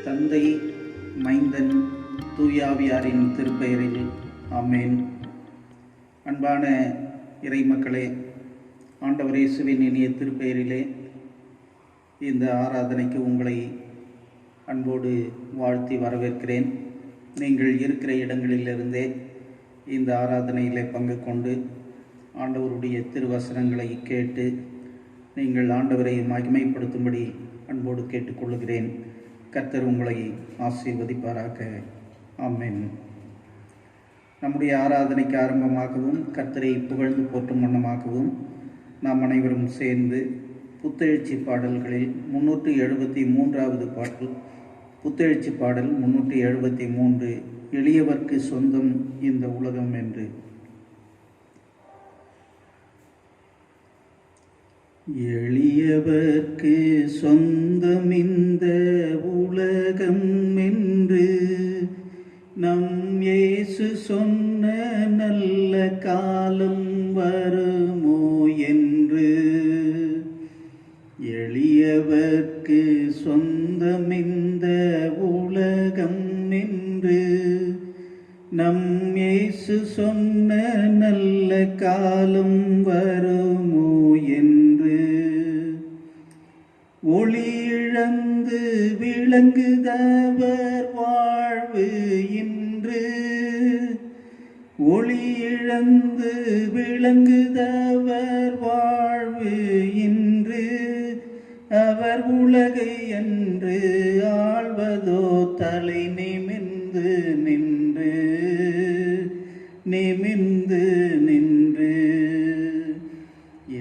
தந்தை, மைந்தன், தூயாவியாரின் திருப்பெயரில் ஆமேன். அன்பான இறைமக்களே, ஆண்டவர் இயேசுவின் இனிய திருப்பெயரிலே இந்த ஆராதனைக்கு உங்களை அன்போடு வாழ்த்தி வரவேற்கிறேன். நீங்கள் இருக்கிற இடங்களிலிருந்தே இந்த ஆராதனையிலே பங்கு கொண்டு ஆண்டவருடைய திருவசனங்களை கேட்டு நீங்கள் ஆண்டவரை மகிமைப்படுத்தும்படி அன்போடு கேட்டுக்கொள்கிறேன். கர்த்தர் உங்களை ஆசீர்வதிப்பாராக. ஆமென். நம்முடைய ஆராதனைக்கு ஆரம்பமாகவும் கர்த்தரை புகழ்ந்து போற்றும் வண்ணமாகவும் நாம் அனைவரும் சேர்ந்து புத்தெழுச்சி பாடல்களில் 373வது பாடல், புத்தெழுச்சி பாடல் 373, எளியவர்க்கு சொந்தம் இந்த உலகம் என்று. எளியவர்க்கு சொந்தம் இந்த உலகம் என்று நம் இயேசு சொன்ன நல்ல காலம் வருமோ என்று. எளியவர்க்கு சொந்தம் இந்த உலகம் என்று நம் இயேசு சொன்ன நல்ல காலம் வருமோ என்று. ஒளி இழந்து விளங்குதவர் வாழ்வு இன்று. ஒளி இழந்து விளங்குதவர் வாழ்வு இன்று. அவர் உலகை என்று ஆள்வதோ தலை நிமிர்ந்து நின்று நிமிர்ந்து நின்று.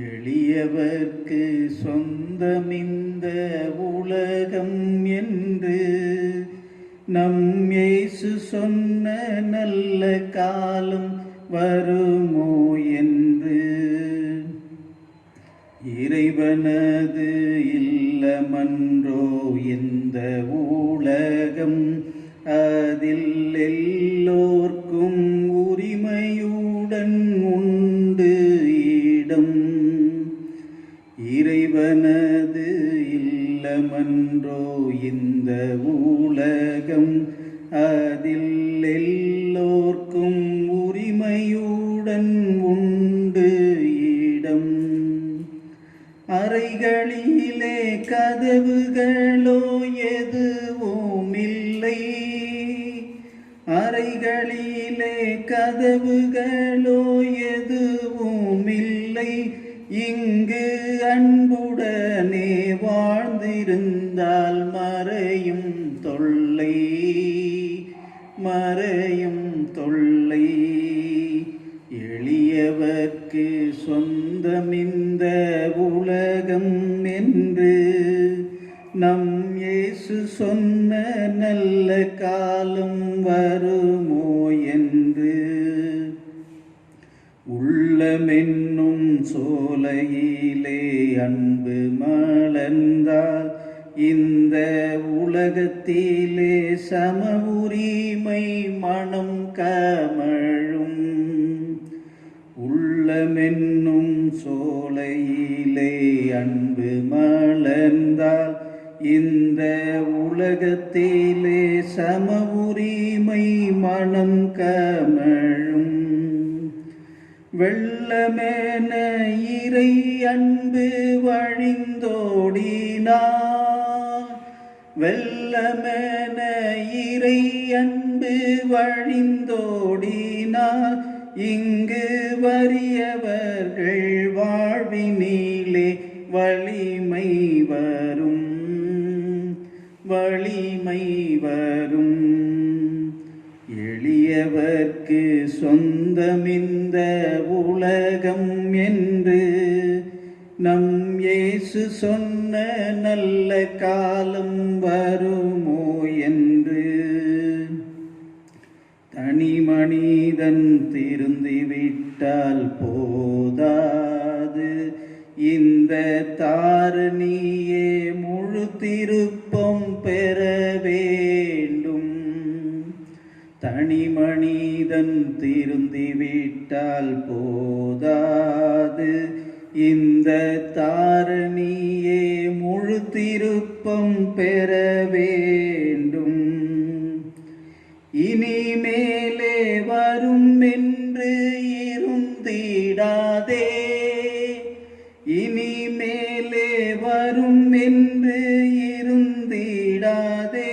எளியவர்க்கு சொந்தம் இந்த உலகம் என்று நம் இயேசு சொன்ன நல்ல காலம் வருமோ என்று. இறைவனது இல்லமன்றோ இந்த உலகம், அதில் எல்லோர்க்கும் உரிமையுடன் உண்டு இடம். இறைவனது இல்லமன்றோ இந்த உலகம், அதில் எல்லோர்க்கும் உரிமையுடன் உண்டு இடம். அறைகளிலே கதவுகளோ எதுவும் இல்லை. அறைகளிலே கதவுகளோ எதுவும் இல்லை. இங்கு அன்புடனே வாழ்ந்திருந்தால் மறையும் தொல்லை மறையும் தொல்லை. எளியவர்க்கு சொந்தம் இந்த உலகம் என்று நம் இயேசு சொன்ன நல்ல காலம் வருமோ என்று. உள்ளமென்னும் சோலையிலே அன்பு மலர்ந்தால் இந்த உலகத்திலே சம உரிமை மனம் கமழும். உள்ளமென்னும் சோலையிலே அன்பு மலர்ந்தால் இந்த உலகத்திலே சம உரிமை மனம் கமழும். வெள்ளமென இறை அன்பு வழிந்தோடினார். வெள்ளமென இறை அன்பு வழிந்தோடினார். இங்கு வறியவர்கள் வாழ்வினிலே வலிமை வரும் வலிமை வரும். எளியவர்க்கு சொந்தம் இந்த உலகம் என்று இயேசு சொன்ன நல்ல காலம் வருமோ என்று தனி மனிதன் திருந்திவிட்டால் போதாது, இந்த தாரணியே முழு திருப்பம் பெற வேண்டும். தனி மனிதன் திருந்திவிட்டால் போதாது, இந்த தாரணியே முழு திருப்பம் பெற வேண்டும். இனிமேலே வரும் என்று இருந்திடாதே, இனிமேலே வரும் என்று இருந்திடாதே.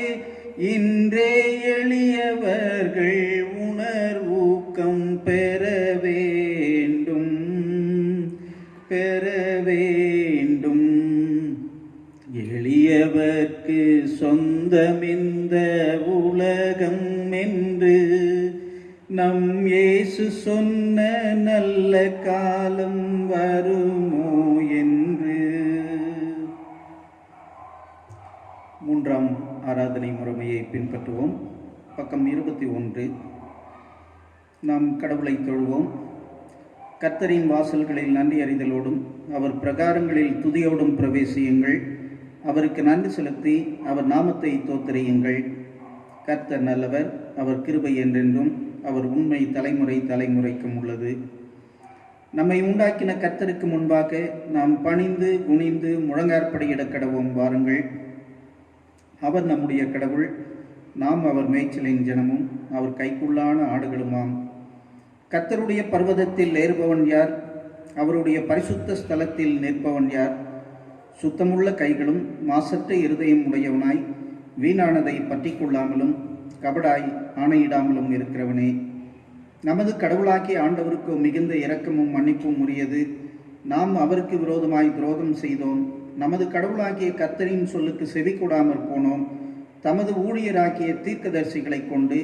இன்றே எளியவர்கள் உணர்வூக்கம் பெற வேண்டும், பெற வேண்டும். எளியவர்க்கு சொந்தமிந்த உலகம் என்று நம் இயேசு சொன்ன நல்ல காலம் வருமோ என்று. மூன்றாம் ஆராதனை முறைமையை பின்பற்றுவோம். பக்கம் 21. நாம் கடவுளை தொழுவோம். கர்த்தரின் வாசல்களில் நன்றி அறிதலோடும் அவர் பிரகாரங்களில் துதியோடும் பிரவேசியுங்கள். அவருக்கு நன்றி செலுத்தி அவர் நாமத்தை தோத்தரியுங்கள். கர்த்தர் நல்லவர், அவர் கிருபை என்றென்றும், அவர் உண்மை தலைமுறை தலைமுறைக்கும் உள்ளது. நம்மை உண்டாக்கின கர்த்தருக்கு முன்பாக நாம் பணிந்து குனிந்து முழங்காற்படியிட கடவோம். வாருங்கள். அவர் நம்முடைய கடவுள், நாம் அவர் மேய்ச்சலின் ஜனமும் அவர் கைக்குள்ளான ஆடுகளுமாம். கர்த்தருடைய பர்வதத்தில் ஏறுபவன் யார்? அவருடைய பரிசுத்த ஸ்தலத்தில் நிற்பவன் யார்? சுத்தமுள்ள கைகளும் மாசற்ற இருதயம் உடையவனாய் வீணானதை பற்றி கொள்ளாமலும் கபடாய் ஆணையிடாமலும் இருக்கிறவனே. நமது கடவுளாகிய ஆண்டவருக்கு மிகுந்த இரக்கமும் மன்னிப்பும் உரியது. நாம் அவருக்கு விரோதமாய் துரோகம் செய்தோம். நமது கடவுளாகிய கர்த்தரின் சொல்லுக்கு செவி கொடாமற் போனோம். தமது ஊழியராகிய தீர்க்கதரிசிகளை கொண்டு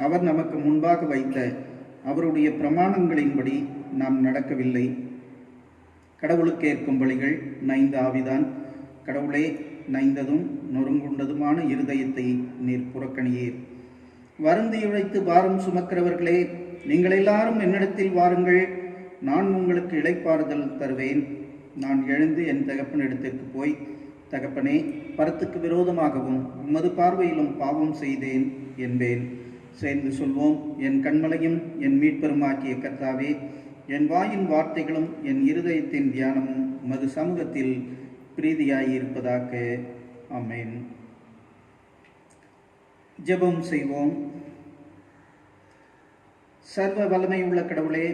அவர் நமக்கு முன்பாக வைத்த அவருடைய பிரமாணங்களின்படி நாம் நடக்கவில்லை. கடவுளுக்கு ஏற்கும் பலிகள் நைந்த ஆவிதான். கடவுளே, நைந்ததும் நொறுங்குண்டதுமான இருதயத்தை நீர் புறக்கணியீர். வருந்தி உழைத்து பாரம் சுமக்கிறவர்களே, நீங்கள் எல்லாரும் என்னிடத்தில் வாருங்கள், நான் உங்களுக்கு இளைப்பாறுதல் தருவேன். நான் எழுந்து என் தகப்பனிடத்திற்கு போய், தகப்பனே, பரத்துக்கு விரோதமாகவும் உமது பார்வையிலும் பாவம் செய்தேன் என்பேன். சேர்ந்து சொல்வோம். என் கண்மலையும் என் மீட்பெருமாக்கிய கர்த்தாவே, என் வாயின் வார்த்தைகளும் என் இருதயத்தின் தியானமும் உமது சமூகத்தில் பிரீதியாயிருப்பதாக. ஆமென். ஜெபம் செய்வோம். சர்வ வல்லமை உள்ள கடவுளே,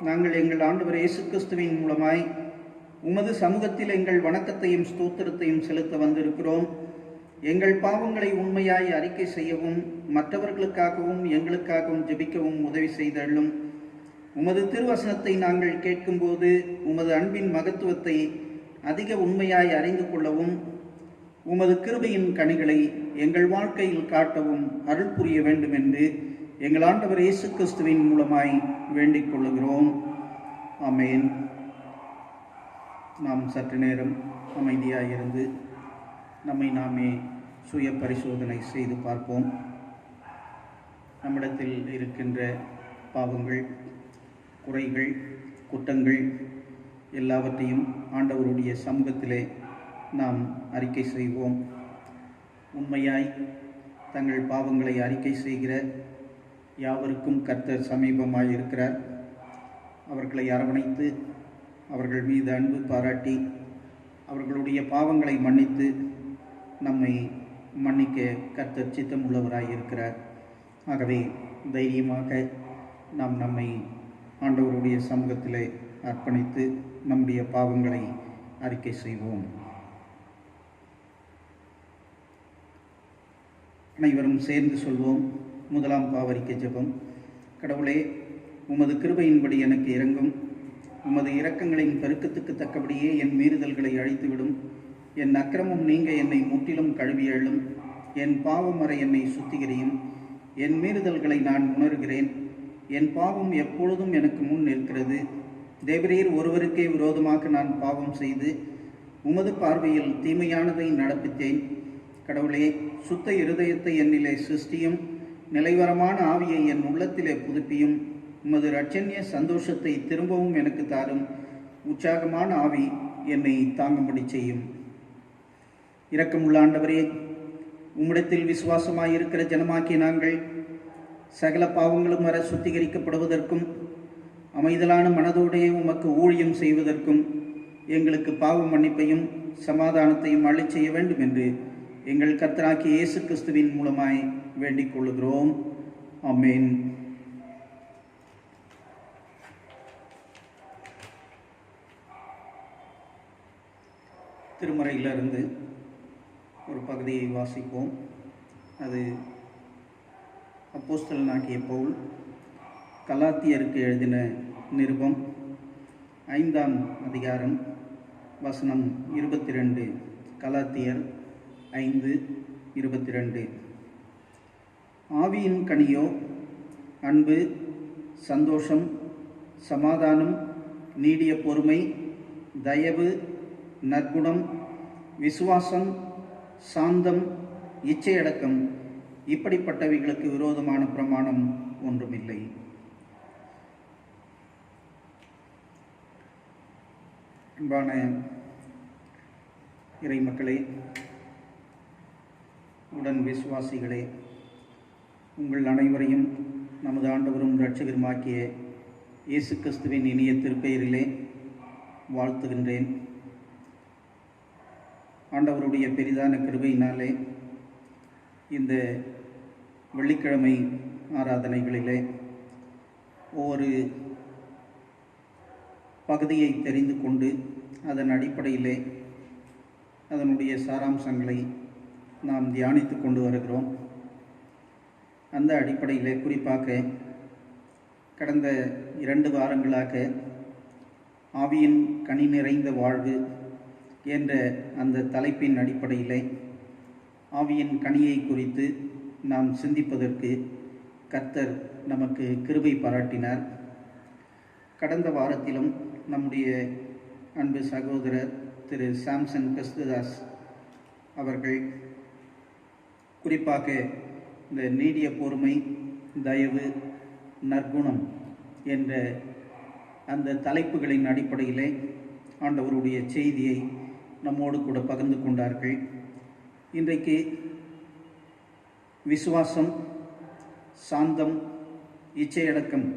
நாங்கள் எங்கள் ஆண்டவர் இயேசு கிறிஸ்துவின் மூலமாய் உமது சமூகத்தில் எங்கள் வணக்கத்தையும் ஸ்தோத்திரத்தையும் செலுத்த வந்திருக்கிறோம். எங்கள் பாவங்களை உண்மையாய் அறிக்கை செய்யவும் மற்றவர்களுக்காகவும் எங்களுக்காகவும் ஜெபிக்கவும் உதவி செய்தள்ளும். உமது திருவசனத்தை நாங்கள் கேட்கும்போது உமது அன்பின் மகத்துவத்தை அதிக உண்மையாய் அறிந்து கொள்ளவும் உமது கிருபையின் கனிகளை எங்கள் வாழ்க்கையில் காட்டவும் அருள் புரிய வேண்டும் என்று எங்கள் ஆண்டவர் இயேசு கிறிஸ்துவின் மூலமாய் வேண்டிக் கொள்ளுகிறோம். ஆமென். நாம் சற்று நேரம் அமைதியாயிருந்து நம்மை நாமே சுய பரிசோதனை செய்து பார்ப்போம். நம்மிடத்தில் இருக்கின்ற பாவங்கள், குறைகள், குற்றங்கள் எல்லாவற்றையும் ஆண்டவருடைய சமூகத்திலே நாம் அறிக்கை செய்வோம். உண்மையாய் தங்கள் பாவங்களை அறிக்கை செய்கிற யாவருக்கும் கர்த்தர் சமீபமாய் இருக்கிறார். அவர்களை அரவணைத்து அவர்கள் மீது அன்பு பாராட்டி அவர்களுடைய பாவங்களை மன்னித்து நம்மை மன்னிக்க கர்த்தர் சித்தம் உள்ளவராய் இருக்கிறார். ஆகவே தைரியமாக நாம் நம்மை ஆண்டவருடைய சமூகத்திலே அர்ப்பணித்து நம்முடைய பாவங்களை அறிக்கை செய்வோம். அனைவரும் சேர்ந்து சொல்வோம். முதலாம் பாவரிக்கை ஜெபம். கடவுளே, உமது கிருபையின்படி எனக்கு இரங்கும். உமது இரக்கங்களின் பெருக்கத்துக்கு தக்கபடியே என் மீறுதல்களை அழித்துவிடும். என் அக்கிரமம் நீங்க என்னை முற்றிலும் கழுவியள்ளும். என் பாவம் வரை என்னை சுத்திகரியும். என் மீறுதல்களை நான் உணர்கிறேன். என் பாவம் எப்பொழுதும் எனக்கு முன் நிற்கிறது. தேவரீர் ஒருவருக்கே விரோதமாக நான் பாவம் செய்து உமது பார்வையில் தீமையானதை நடப்பித்தேன். கடவுளே, சுத்த இருதயத்தை என்னிலே சிருஷ்டியும், நிலைவரமான ஆவியை என் உள்ளத்திலே புதுப்பியும். உமது இரட்சண்ய சந்தோஷத்தை திரும்பவும் எனக்கு தாரும். உற்சாகமான ஆவி என்னை தாங்கும்படி செய்யும். இரக்கமுள்ள ஆண்டவரே, உம்மிடத்தில் விசுவாசமாயிருக்கிற ஜனமாக்கி நாங்கள் சகல பாவங்களும் வர சுத்திகரிக்கப்படுவதற்கும் அமைதலான மனதோடைய உமக்கு ஊழியம் செய்வதற்கும் எங்களுக்கு பாவ மன்னிப்பையும் சமாதானத்தையும் அளிச் செய்ய வேண்டும் என்று எங்கள் கர்த்தராகிய இயேசு கிறிஸ்துவின் மூலமாய் வேண்டிக் கொள்கிறோம். ஆமென். திருமறையிலிருந்து ஒரு பகுதியை வாசிப்போம். அது அப்போஸ்தலனாகிய பவுல் கலாத்தியருக்கு எழுதின நிருபம் 5ஆம் அதிகாரம் வசனம் 22. கலாத்தியர் 5:22. ஆவியின் கனியோ அன்பு, சந்தோஷம், சமாதானம், நீடிய பொறுமை, தயவு, நற்குணம், விசுவாசம், சாந்தம், இச்சையடக்கம், இப்படிப்பட்டவைகளுக்கு விரோதமான பிரமாணம் ஒன்றுமில்லை. அன்பான இறை மக்களே, உடன் விசுவாசிகளே, உங்கள் அனைவரையும் நமது ஆண்டவரும் இரட்சகருமாகிய இயேசு கிறிஸ்துவின் இனிய திருப்பெயரிலே வாழ்த்துகின்றேன். ஆண்டவருடைய பெரிதான கிருபையினாலே இந்த வெள்ளிக்கிழமை ஆராதனைகளிலே ஒவ்வொரு பகுதியை தெரிந்து கொண்டு அதன் அடிப்படையிலே அதனுடைய சாராம்சங்களை நாம் தியானித்து கொண்டு வருகிறோம். அந்த அடிப்படையிலே குறிப்பாக கடந்த 2 வாரங்களாக ஆவியின் கனி நிறைந்த வாழ்வு என்ற அந்த தலைப்பின் அடிப்படையிலே ஆவியின் கனியை குறித்து நாம் சிந்திப்பதற்கு கர்த்தர் நமக்கு கிருபை பாராட்டினார். கடந்த வாரத்திலும் நம்முடைய அன்பு சகோதரர் திரு சாம்சன் கிறிஸ்துதாஸ் அவர்கள் குறிப்பாக இந்த நீடிய பொறுமை, தயவு, நற்குணம் என்ற அந்த தலைப்புகளின் அடிப்படையிலே ஆண்டவருடைய செய்தியை நம்மோடு கூட பகிர்ந்து கொண்டார்கள். இன்றைக்கு விசுவாசம், சாந்தம், இச்சையடக்கம்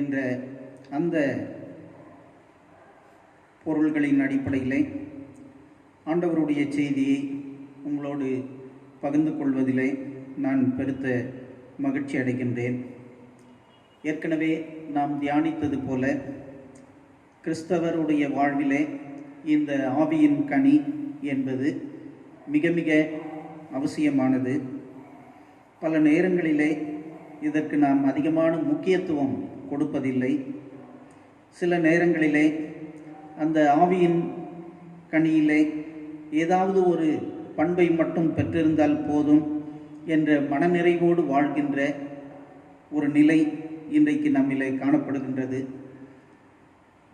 என்ற அந்த பொருள்களின் அடிப்படையிலே ஆண்டவருடைய செய்தியை உங்களோடு பகிர்ந்து கொள்வதிலே நான் பெருத்த மகிழ்ச்சி அடைகின்றேன். ஏற்கனவே நாம் தியானித்தது போல கிறிஸ்தவருடைய வாழ்விலே இந்த ஆவியின் கனி என்பது மிக மிக அவசியமானது. பல நேரங்களிலே இதற்கு நாம் அதிகமான முக்கியத்துவம் கொடுப்பதில்லை. சில நேரங்களிலே அந்த ஆவியின் கனியிலே ஏதாவது ஒரு பண்பை மட்டும் பெற்றிருந்தால் போதும் என்ற மனநிறைவோடு வாழ்கின்ற ஒரு நிலை இன்றைக்கு நம்மிலே காணப்படுகின்றது.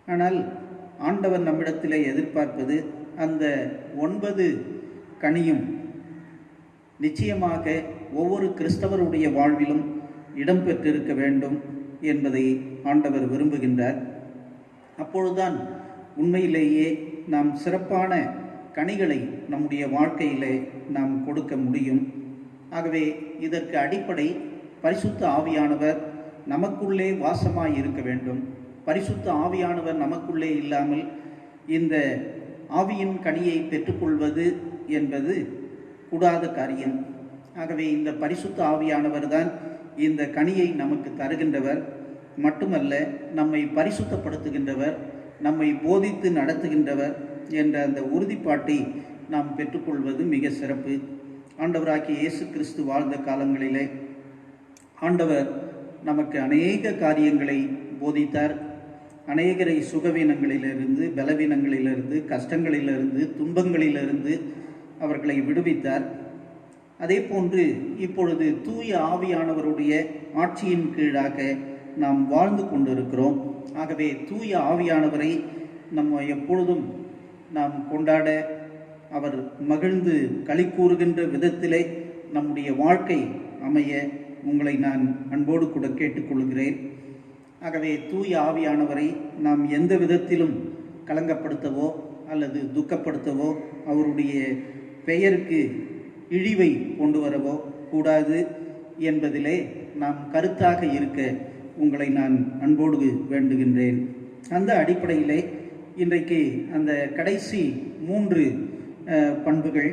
ஆனால் ஆண்டவர் நம்மிடத்திலே எதிர்பார்ப்பது அந்த 9 கனியும் நிச்சயமாக ஒவ்வொரு கிறிஸ்தவருடைய வாழ்விலும் இடம்பெற்றிருக்க வேண்டும் என்பதை ஆண்டவர் விரும்புகின்றார். அப்பொழுதுதான் உண்மையிலேயே நாம் சிறப்பான கனிகளை நம்முடைய வாழ்க்கையிலே நாம் கொடுக்க முடியும். ஆகவே இதற்கு அடிப்படை பரிசுத்த ஆவியானவர் நமக்குள்ளே வாசமாய் இருக்க வேண்டும். பரிசுத்த ஆவியானவர் நமக்குள்ளே இல்லாமல் இந்த ஆவியின் கனியை பெற்றுக்கொள்வது என்பது கூடாத காரியம். ஆகவே இந்த பரிசுத்த ஆவியானவர் தான் இந்த கனியை நமக்கு தருகின்றவர் மட்டுமல்ல, நம்மை பரிசுத்தப்படுத்துகின்றவர், நம்மை போதித்து நடத்துகின்றவர் என்ற அந்த உறுதிப்பாட்டை நாம் பெற்றுக்கொள்வது மிக சிறப்பு. ஆண்டவராகிய இயேசு கிறிஸ்து வாழ்ந்த காலங்களிலே ஆண்டவர் நமக்கு அநேக காரியங்களை போதித்தார். அநேகரை சுகவீனங்களிலிருந்து, பலவீனங்களிலிருந்து, கஷ்டங்களிலிருந்து, துன்பங்களிலிருந்து அவர்களை விடுவித்தார். அதே போன்று இப்பொழுது தூய ஆவியானவருடைய ஆட்சியின் கீழாக நாம் வாழ்ந்து கொண்டிருக்கிறோம். ஆகவே தூய ஆவியானவரை நம்ம எப்பொழுதும் நாம் கொண்டாட அவர் மகிழ்ந்து களி கூறுகின்ற விதத்திலே நம்முடைய வாழ்க்கை அமைய உங்களை நான் அன்போடு கூட கேட்டுக்கொள்கிறேன். ஆகவே தூய ஆவியானவரை நாம் எந்த விதத்திலும் கலங்கப்படுத்தவோ அல்லது துக்கப்படுத்தவோ அவருடைய பெயருக்கு இழிவை கொண்டு வரவோ கூடாது என்பதிலே நாம் கருத்தாக இருக்க உங்களை நான் அன்போடு வேண்டுகின்றேன். அந்த அடிப்படையிலே இன்றைக்கு அந்த கடைசி 3 பண்புகள்,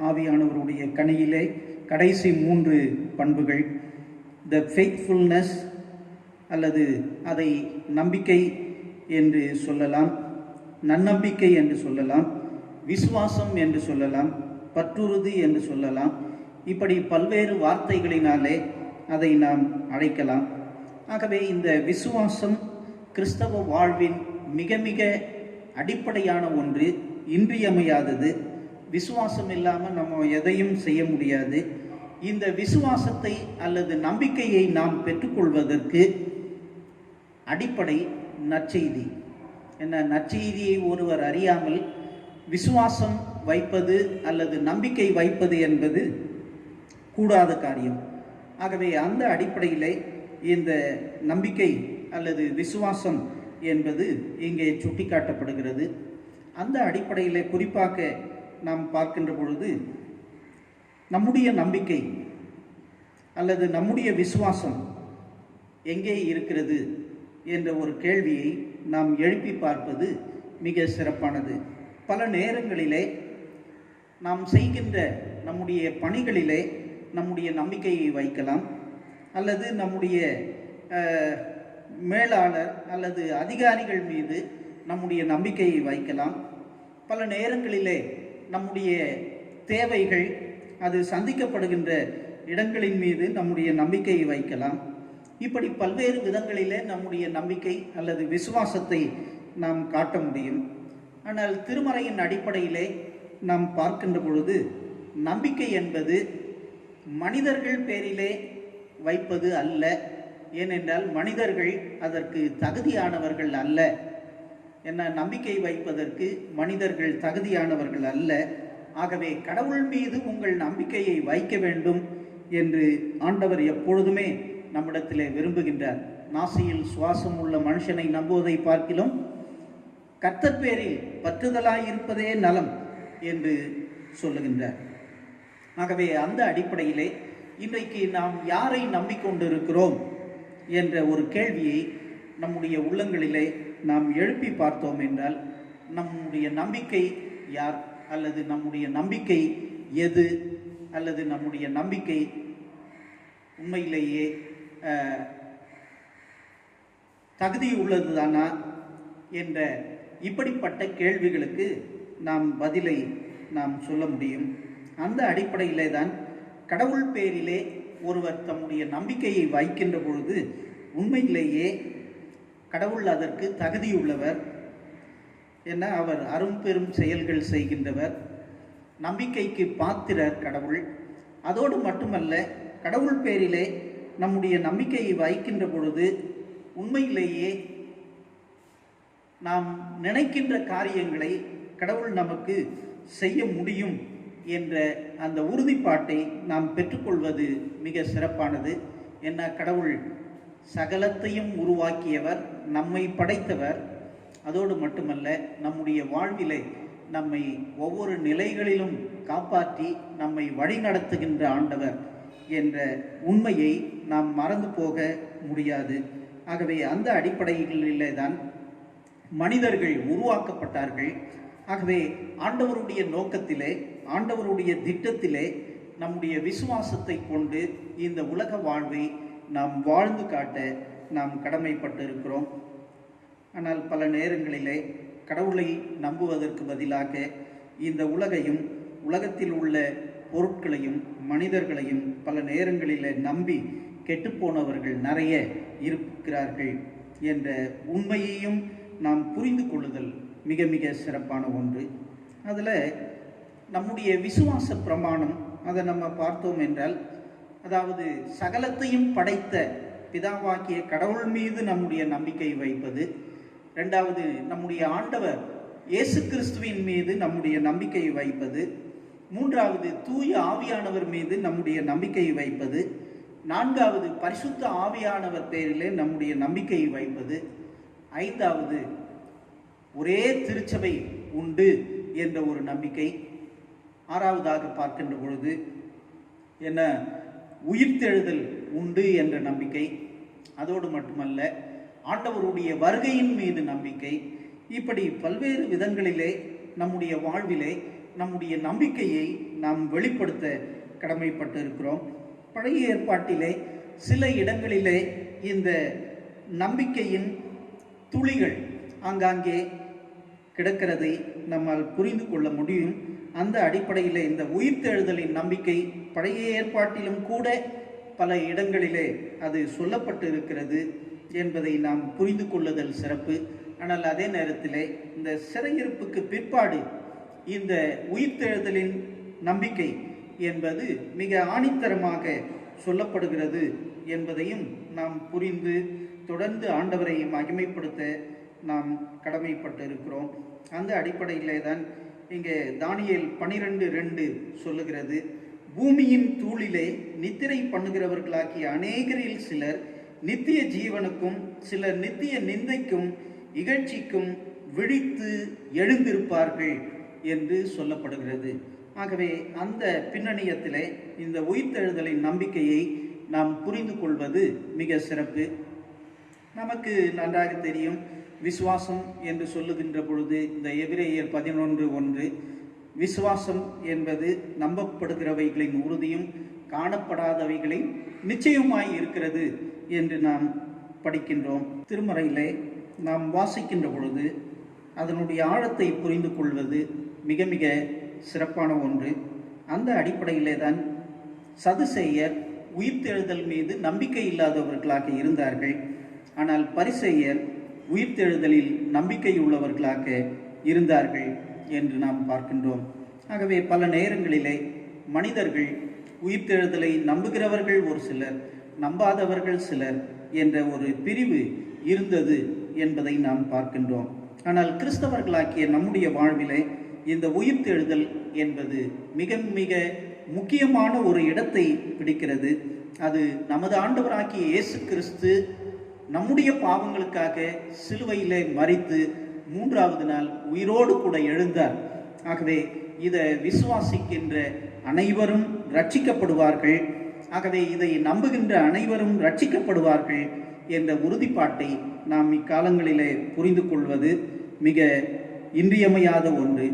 ஆவியானவருடைய கனியிலே கடைசி 3 பண்புகள், த ஃபெய்த்ஃபுல்னஸ் அல்லது அதை நம்பிக்கை என்று சொல்லலாம், நன்னம்பிக்கை என்று சொல்லலாம், விசுவாசம் என்று சொல்லலாம், பற்றுறுதி என்று சொல்லலாம். இப்படி பல்வேறு வார்த்தைகளினாலே அதை நாம் அழைக்கலாம். ஆகவே இந்த விசுவாசம் கிறிஸ்தவ வாழ்வின் மிக மிக அடிப்படையான ஒன்று, இன்றியமையாதது. விசுவாசம் இல்லாமல் நம்ம எதையும் செய்ய முடியாது. இந்த விசுவாசத்தை அல்லது நம்பிக்கையை நாம் பெற்றுக்கொள்வதற்கு அடிப்படை நற்செய்தி. என்ன, நற்செய்தியை ஒருவர் அறியாமல் விசுவாசம் வைப்பது அல்லது நம்பிக்கை வைப்பது என்பது கூடாத காரியம். ஆகவே அந்த அடிப்படையிலே இந்த நம்பிக்கை அல்லது விசுவாசம் என்பது இங்கே சுட்டிக்காட்டப்படுகிறது. அந்த அடிப்படையில் குறிப்பாக நாம் பார்க்கின்ற பொழுது நம்முடைய நம்பிக்கை அல்லது நம்முடைய விசுவாசம் எங்கே இருக்கிறது என்ற ஒரு கேள்வியை நாம் எழுப்பி பார்ப்பது மிக சிறப்பானது. பல நேரங்களிலே நாம் செய்கின்ற நம்முடைய பணிகளிலே நம்முடைய நம்பிக்கையை வைக்கலாம், அல்லது நம்முடைய மேலாளர் அல்லது அதிகாரிகள் மீது நம்முடைய நம்பிக்கையை வைக்கலாம். பல நேரங்களிலே நம்முடைய தேவைகள் அது சந்திக்கப்படுகின்ற இடங்களின் மீது நம்முடைய நம்பிக்கையை வைக்கலாம். இப்படி பல்வேறு விதங்களிலே நம்முடைய நம்பிக்கை அல்லது விசுவாசத்தை நாம் காட்ட முடியும். ஆனால் திருமறையின் அடிப்படையிலே நாம் பார்க்கின்ற பொழுது நம்பிக்கை என்பது மனிதர்கள் பேரிலே வைப்பது அல்ல. ஏனென்றால் மனிதர்கள் அதற்கு தகுதியானவர்கள் அல்ல. என்ன, நம்பிக்கை வைப்பதற்கு மனிதர்கள் தகுதியானவர்கள் அல்ல. ஆகவே கடவுள் மீது உங்கள் நம்பிக்கையை வைக்க வேண்டும் என்று ஆண்டவர் எப்பொழுதுமே நம்மிடத்திலே விரும்புகின்றார். நாசியில் சுவாசம் உள்ள மனுஷனை நம்புவதை பார்க்கிலும் கர்த்தர் பேரில் பற்றுதலாயிருப்பதே நலம் என்று சொல்லுகின்றார். ஆகவே அந்த அடிப்படையிலே இன்றைக்கு நாம் யாரை நம்பிக்கொண்டிருக்கிறோம் என்ற ஒரு கேள்வியை நம்முடைய உள்ளங்களிலே நாம் எழுப்பி பார்த்தோம் என்றால், நம்முடைய நம்பிக்கை யார், அல்லது நம்முடைய நம்பிக்கை எது, அல்லது நம்முடைய நம்பிக்கை உண்மையிலேயே தகுதி உள்ளதுதானா என்ற இப்படிப்பட்ட கேள்விகளுக்கு நாம் பதிலை நாம் சொல்ல முடியும். அந்த அடிப்படையிலே தான் கடவுள் பேரிலே ஒருவர் தம்முடைய நம்பிக்கையை வைக்கின்ற பொழுது உண்மையிலேயே கடவுள் அதற்கு தகுதியுள்ளவர். என அவர் அரும்பெரும் செயல்கள் செய்கின்றவர், நம்பிக்கைக்கு பாத்திரர் கடவுள். அதோடு மட்டுமல்ல, கடவுள் பேரிலே நம்முடைய நம்பிக்கையை வைக்கின்ற பொழுது உண்மையிலேயே நாம் நினைக்கின்ற காரியங்களை கடவுள் நமக்கு செய்ய முடியும் என்ற அந்த உறுதிப்பாட்டை நாம் பெற்றுக்கொள்வது மிக சிறப்பானது. என்ன, கடவுள் சகலத்தையும் உருவாக்கியவர், நம்மை படைத்தவர். அதோடு மட்டுமல்ல, நம்முடைய வாழ்விலே நம்மை ஒவ்வொரு நிலைகளிலும் காப்பாற்றி நம்மை வழிநடத்துகின்ற ஆண்டவர் என்ற உண்மையை நாம் மறந்து போக முடியாது. ஆகவே அந்த அடிப்படைகளிலே தான் மனிதர்கள் உருவாக்கப்பட்டார்கள். ஆகவே ஆண்டவருடைய நோக்கத்திலே, ஆண்டவருடைய திட்டத்திலே நம்முடைய விசுவாசத்தை கொண்டு இந்த உலக வாழ்வை நாம் வாழ்ந்து காட்ட நாம் கடமைப்பட்டிருக்கிறோம். ஆனால் பல நேரங்களிலே கடவுளை நம்புவதற்கு பதிலாக இந்த உலகையும் உலகத்தில் உள்ள பொருட்களையும் மனிதர்களையும் பல நேரங்களிலே நம்பி கெட்டுப்போனவர்கள் நிறைய இருக்கிறார்கள் என்ற உண்மையையும் நாம் புரிந்து கொள்ளுதல் மிக மிக சிறப்பான ஒன்று. அதில் நம்முடைய விசுவாச பிரமாணம் அதை நம்ம பார்த்தோம் என்றால், அதாவது சகலத்தையும் படைத்த பிதாவாக்கிய கடவுள் மீது நம்முடைய நம்பிக்கை வைப்பது. ரெண்டாவது, நம்முடைய ஆண்டவர் இயேசு கிறிஸ்துவின் மீது நம்முடைய நம்பிக்கையை வைப்பது. மூன்றாவது, தூய ஆவியானவர் மீது நம்முடைய நம்பிக்கையை வைப்பது. நான்காவது, பரிசுத்த ஆவியானவர் பேரிலே நம்முடைய நம்பிக்கையை வைப்பது. ஐந்தாவது, ஒரே திருச்சபை உண்டு என்ற ஒரு நம்பிக்கை. ஆறாவதாக பார்க்கின்ற பொழுது என்ன, உயிர்த்தெழுதல் உண்டு என்ற நம்பிக்கை. அதோடு மட்டுமல்ல, ஆண்டவருடைய வருகையின் மீது நம்பிக்கை. இப்படி பல்வேறு விதங்களிலே நம்முடைய வாழ்விலே நம்முடைய நம்பிக்கையை நாம் வெளிப்படுத்த கடமைப்பட்டு இருக்கிறோம். பழைய ஏற்பாட்டிலே சில இடங்களிலே இந்த நம்பிக்கையின் துளிகள் ஆங்காங்கே கிடக்கிறதை நம்மால் புரிந்து கொள்ள முடியும். அந்த அடிப்படையில் இந்த உயிர்த்தெழுதலின் நம்பிக்கை பழைய ஏற்பாட்டிலும் கூட பல இடங்களிலே அது சொல்லப்பட்டு இருக்கிறது என்பதை நாம் புரிந்து கொள்ளுதல் சிறப்பு. ஆனால் அதே நேரத்தில் இந்த சிறையிருப்புக்கு பிற்பாடு இந்த உயிர்த்தெழுதலின் நம்பிக்கை என்பது மிக ஆணித்தரமாக சொல்லப்படுகிறது என்பதையும் நாம் புரிந்து தொடர்ந்து ஆண்டவரை மகிமைப்படுத்த நாம் கடமைப்பட்டு இருக்கிறோம். அந்த அடிப்படையிலே தான் இங்கே தானியேல் 12:2 சொல்லுகிறது, பூமியின் தூளிலே நித்திரை பண்ணுகிறவர்களாகிய அநேகரில் சிலர் நித்திய ஜீவனுக்கும் சிலர் நித்திய நிந்தைக்கும் இகழ்ச்சிக்கும் விழித்து எழுந்திருப்பார்கள் என்று சொல்லப்படுகிறது. ஆகவே அந்த பின்னணியத்திலே இந்த உயிர்த்தெழுதலின் நம்பிக்கையை நாம் புரிந்து கொள்வது மிக சிறப்பு. நமக்கு நன்றாக தெரியும், விசுவாசம் என்று சொல்லுகின்ற பொழுது இந்த எபிரேயர் 11:1 விசுவாசம் என்பது நம்பப்படுகிறவைகளின் உறுதியும் காணப்படாதவைகளின் நிச்சயமாய் இருக்கிறது என்று நாம் படிக்கின்றோம். திருமறையிலே நாம் வாசிக்கின்ற பொழுது அதனுடைய ஆழத்தை புரிந்து கொள்வது மிக மிக சிறப்பான ஒன்று. அந்த அடிப்படையிலே தான் சதுசேயர் உயிர்த்தெழுதல் மீது நம்பிக்கை இல்லாதவர்களாக இருந்தார்கள். ஆனால் பரிசேயர் உயிர்த்தெழுதலில் நம்பிக்கை உள்ளவர்களாக இருந்தார்கள் என்று நாம் பார்க்கின்றோம். ஆகவே பல நேரங்களிலே மனிதர்கள் உயிர்த்தெழுதலை நம்புகிறவர்கள் ஒரு சிலர், நம்பாதவர்கள் சிலர் என்ற ஒரு பிரிவு இருந்தது என்பதை நாம் பார்க்கின்றோம். ஆனால் கிறிஸ்தவர்களாக்கிய நம்முடைய வாழ்விலே இந்த உயிர்த்தெழுதல் என்பது மிக மிக முக்கியமான ஒரு இடத்தை பிடிக்கிறது. அது நமது ஆண்டவராகிய இயேசு கிறிஸ்து நம்முடைய பாவங்களுக்காக சிலுவையிலே மரித்து 3வது நாள் உயிரோடு கூட எழுந்தார். ஆகவே இதை விசுவாசிக்கின்ற அனைவரும் ரட்சிக்கப்படுவார்கள். ஆகவே இதை நம்புகின்ற அனைவரும் ரட்சிக்கப்படுவார்கள் என்ற உறுதிப்பாட்டை நாம் இக்காலங்களிலே புரிந்து கொள்வது மிக இன்றியமையாத ஒன்று.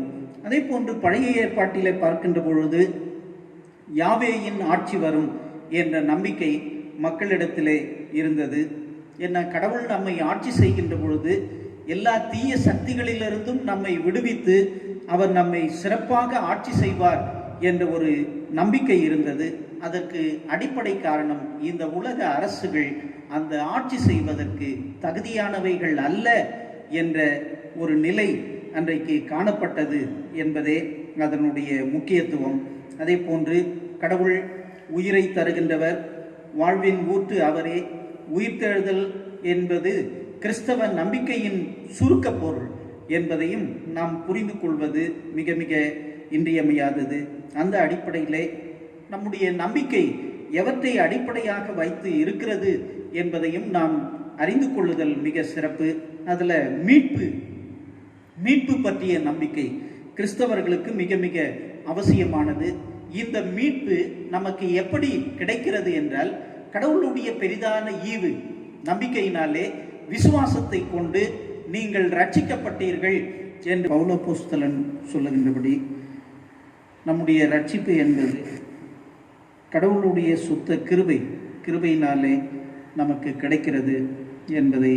அதே போன்று பழைய ஏற்பாட்டிலே பார்க்கின்ற பொழுது யாவேயின் ஆட்சி வரும் என்ற நம்பிக்கை மக்களிடத்திலே இருந்தது. என்ன, கடவுள் நம்மை ஆட்சி செய்கின்ற பொழுது எல்லா தீய சக்திகளிலிருந்தும் நம்மை விடுவித்து அவர் நம்மை சிறப்பாக ஆட்சி செய்வார் என்ற ஒரு நம்பிக்கை இருந்தது. அதற்கு அடிப்படை காரணம், இந்த உலக அரசுகள் அந்த ஆட்சி செய்வதற்கு தகுதியானவைகள் அல்ல என்ற ஒரு நிலை அன்றைக்கு காணப்பட்டது என்பதே அதனுடைய முக்கியத்துவம். அதே போன்று கடவுள் உயிரை தருகின்றவர், வாழ்வின் ஊற்று அவரே. உயிர்த்தெழுதல் என்பது கிறிஸ்தவ நம்பிக்கையின் சுருக்க பொருள் என்பதையும் நாம் புரிந்து கொள்வது மிக மிக இன்றியமையாதது. அந்த அடிப்படையிலே நம்முடைய நம்பிக்கை எவற்றை அடிப்படையாக வைத்து இருக்கிறது என்பதையும் நாம் அறிந்து கொள்ளுதல் மிக சிறப்பு. அதில் மீட்பு பற்றிய நம்பிக்கை கிறிஸ்தவர்களுக்கு மிக மிக அவசியமானது. இந்த மீட்பு நமக்கு எப்படி கிடைக்கிறது என்றால், கடவுளுடைய பெரிதான ஈவு நம்பிக்கையினாலே விசுவாசத்தை கொண்டு நீங்கள் ரட்சிக்கப்பட்டீர்கள் என்று பவுல் அப்போஸ்தலன் சொல்லுகின்றபடி, நம்முடைய ரட்சிப்பு என்பது கடவுளுடைய சுத்த கிருபையினாலே நமக்கு கிடைக்கிறது என்பதை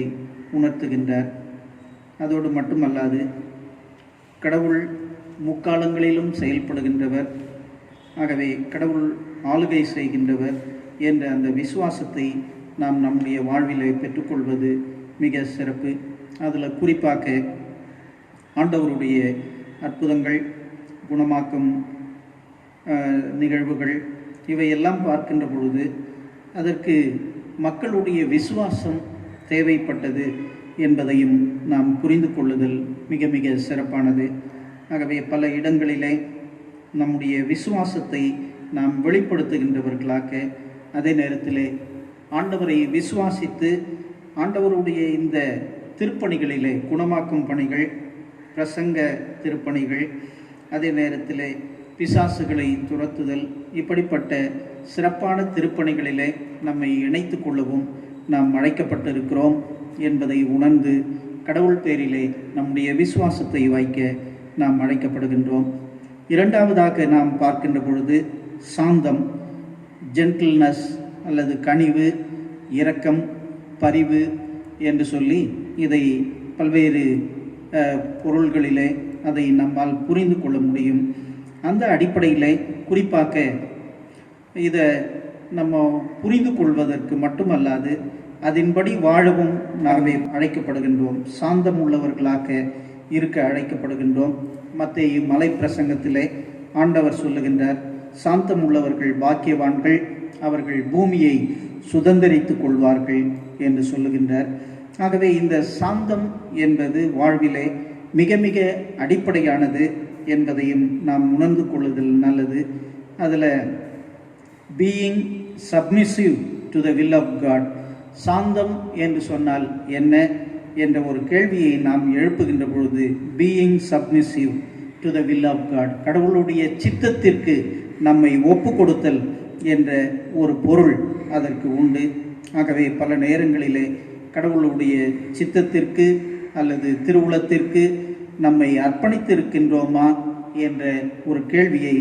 உணர்த்துகின்றார். அதோடு மட்டுமல்லாது, கடவுள் முக்காலங்களிலும் செயல்படுகின்றவர். ஆகவே கடவுள் ஆளுகை செய்கின்றவர் என்ற அந்த விசுவாசத்தை நாம் நம்முடைய வாழ்விலே பெற்றுக்கொள்வது மிக சிறப்பு. அதில் குறிப்பாக ஆண்டவருடைய அற்புதங்கள், குணமாக்கும் நிகழ்வுகள் இவையெல்லாம் பார்க்கின்ற பொழுது அதற்கு மக்களுடைய விசுவாசம் தேவைப்பட்டது என்பதையும் நாம் புரிந்து கொள்ளுதல் மிக மிக சிறப்பானது. ஆகவே பல இடங்களிலே நம்முடைய விசுவாசத்தை நாம் வெளிப்படுத்துகின்றவர்களாக, அதே நேரத்திலே ஆண்டவரை விசுவாசித்து ஆண்டவருடைய இந்த திருப்பணிகளிலே குணமாக்கும் பணிகள், பிரசங்க திருப்பணிகள், அதே நேரத்திலே பிசாசுகளை துரத்துதல், இப்படிப்பட்ட சிறப்பான திருப்பணிகளிலே நம்மை இணைத்து கொள்ளவும் நாம் அழைக்கப்பட்டிருக்கிறோம் என்பதை உணர்ந்து கடவுள் பேரிலே நம்முடைய விசுவாசத்தை வைக்க நாம் அழைக்கப்படுகின்றோம். இரண்டாவதாக நாம் பார்க்கின்ற பொழுது சாந்தம், ஜென்டில்னஸ் அல்லது கனிவு, இரக்கம், பரிவு என்று சொல்லி இதை பல்வேறு பொருள்களிலே அதை நம்மால் புரிந்து கொள்ள முடியும். அந்த அடிப்படையில் குறிப்பாக இதை நம்ம புரிந்து கொள்வதற்கு மட்டுமல்லாது அதன்படி வாழவும் நாமே அழைக்கப்படுகின்றோம். சாந்தம் உள்ளவர்களாக இருக்க அழைக்கப்படுகின்றோம். மத்தேயு மலை பிரசங்கத்திலே ஆண்டவர் சொல்லுகின்றார், சாந்தம் உள்ளவர்கள் பாக்கியவான்கள், அவர்கள் பூமியை சுதந்தரித்துக் கொள்வார்கள் என்று சொல்லுகின்றார். ஆகவே இந்த சாந்தம் என்பது வாழ்விலே மிக மிக அடிப்படையானது என்பதையும் நாம் உணர்ந்து கொள்ளுதல் நல்லது. அதில் being submissive to the will of God, சாந்தம் என்று சொன்னால் என்ன என்ற ஒரு கேள்வியை நாம் எழுப்புகின்ற பொழுது, being submissive to the will of God, கடவுளுடைய சித்தத்திற்கு நம்மை ஒப்பு கொடுத்தல் என்ற ஒரு பொருள் அதற்கு உண்டு. ஆகவே பல நேரங்களிலே கடவுளுடைய சித்தத்திற்கு அல்லது திருவுளத்திற்கு நம்மை அர்ப்பணித்திருக்கின்றோமா என்ற ஒரு கேள்வியை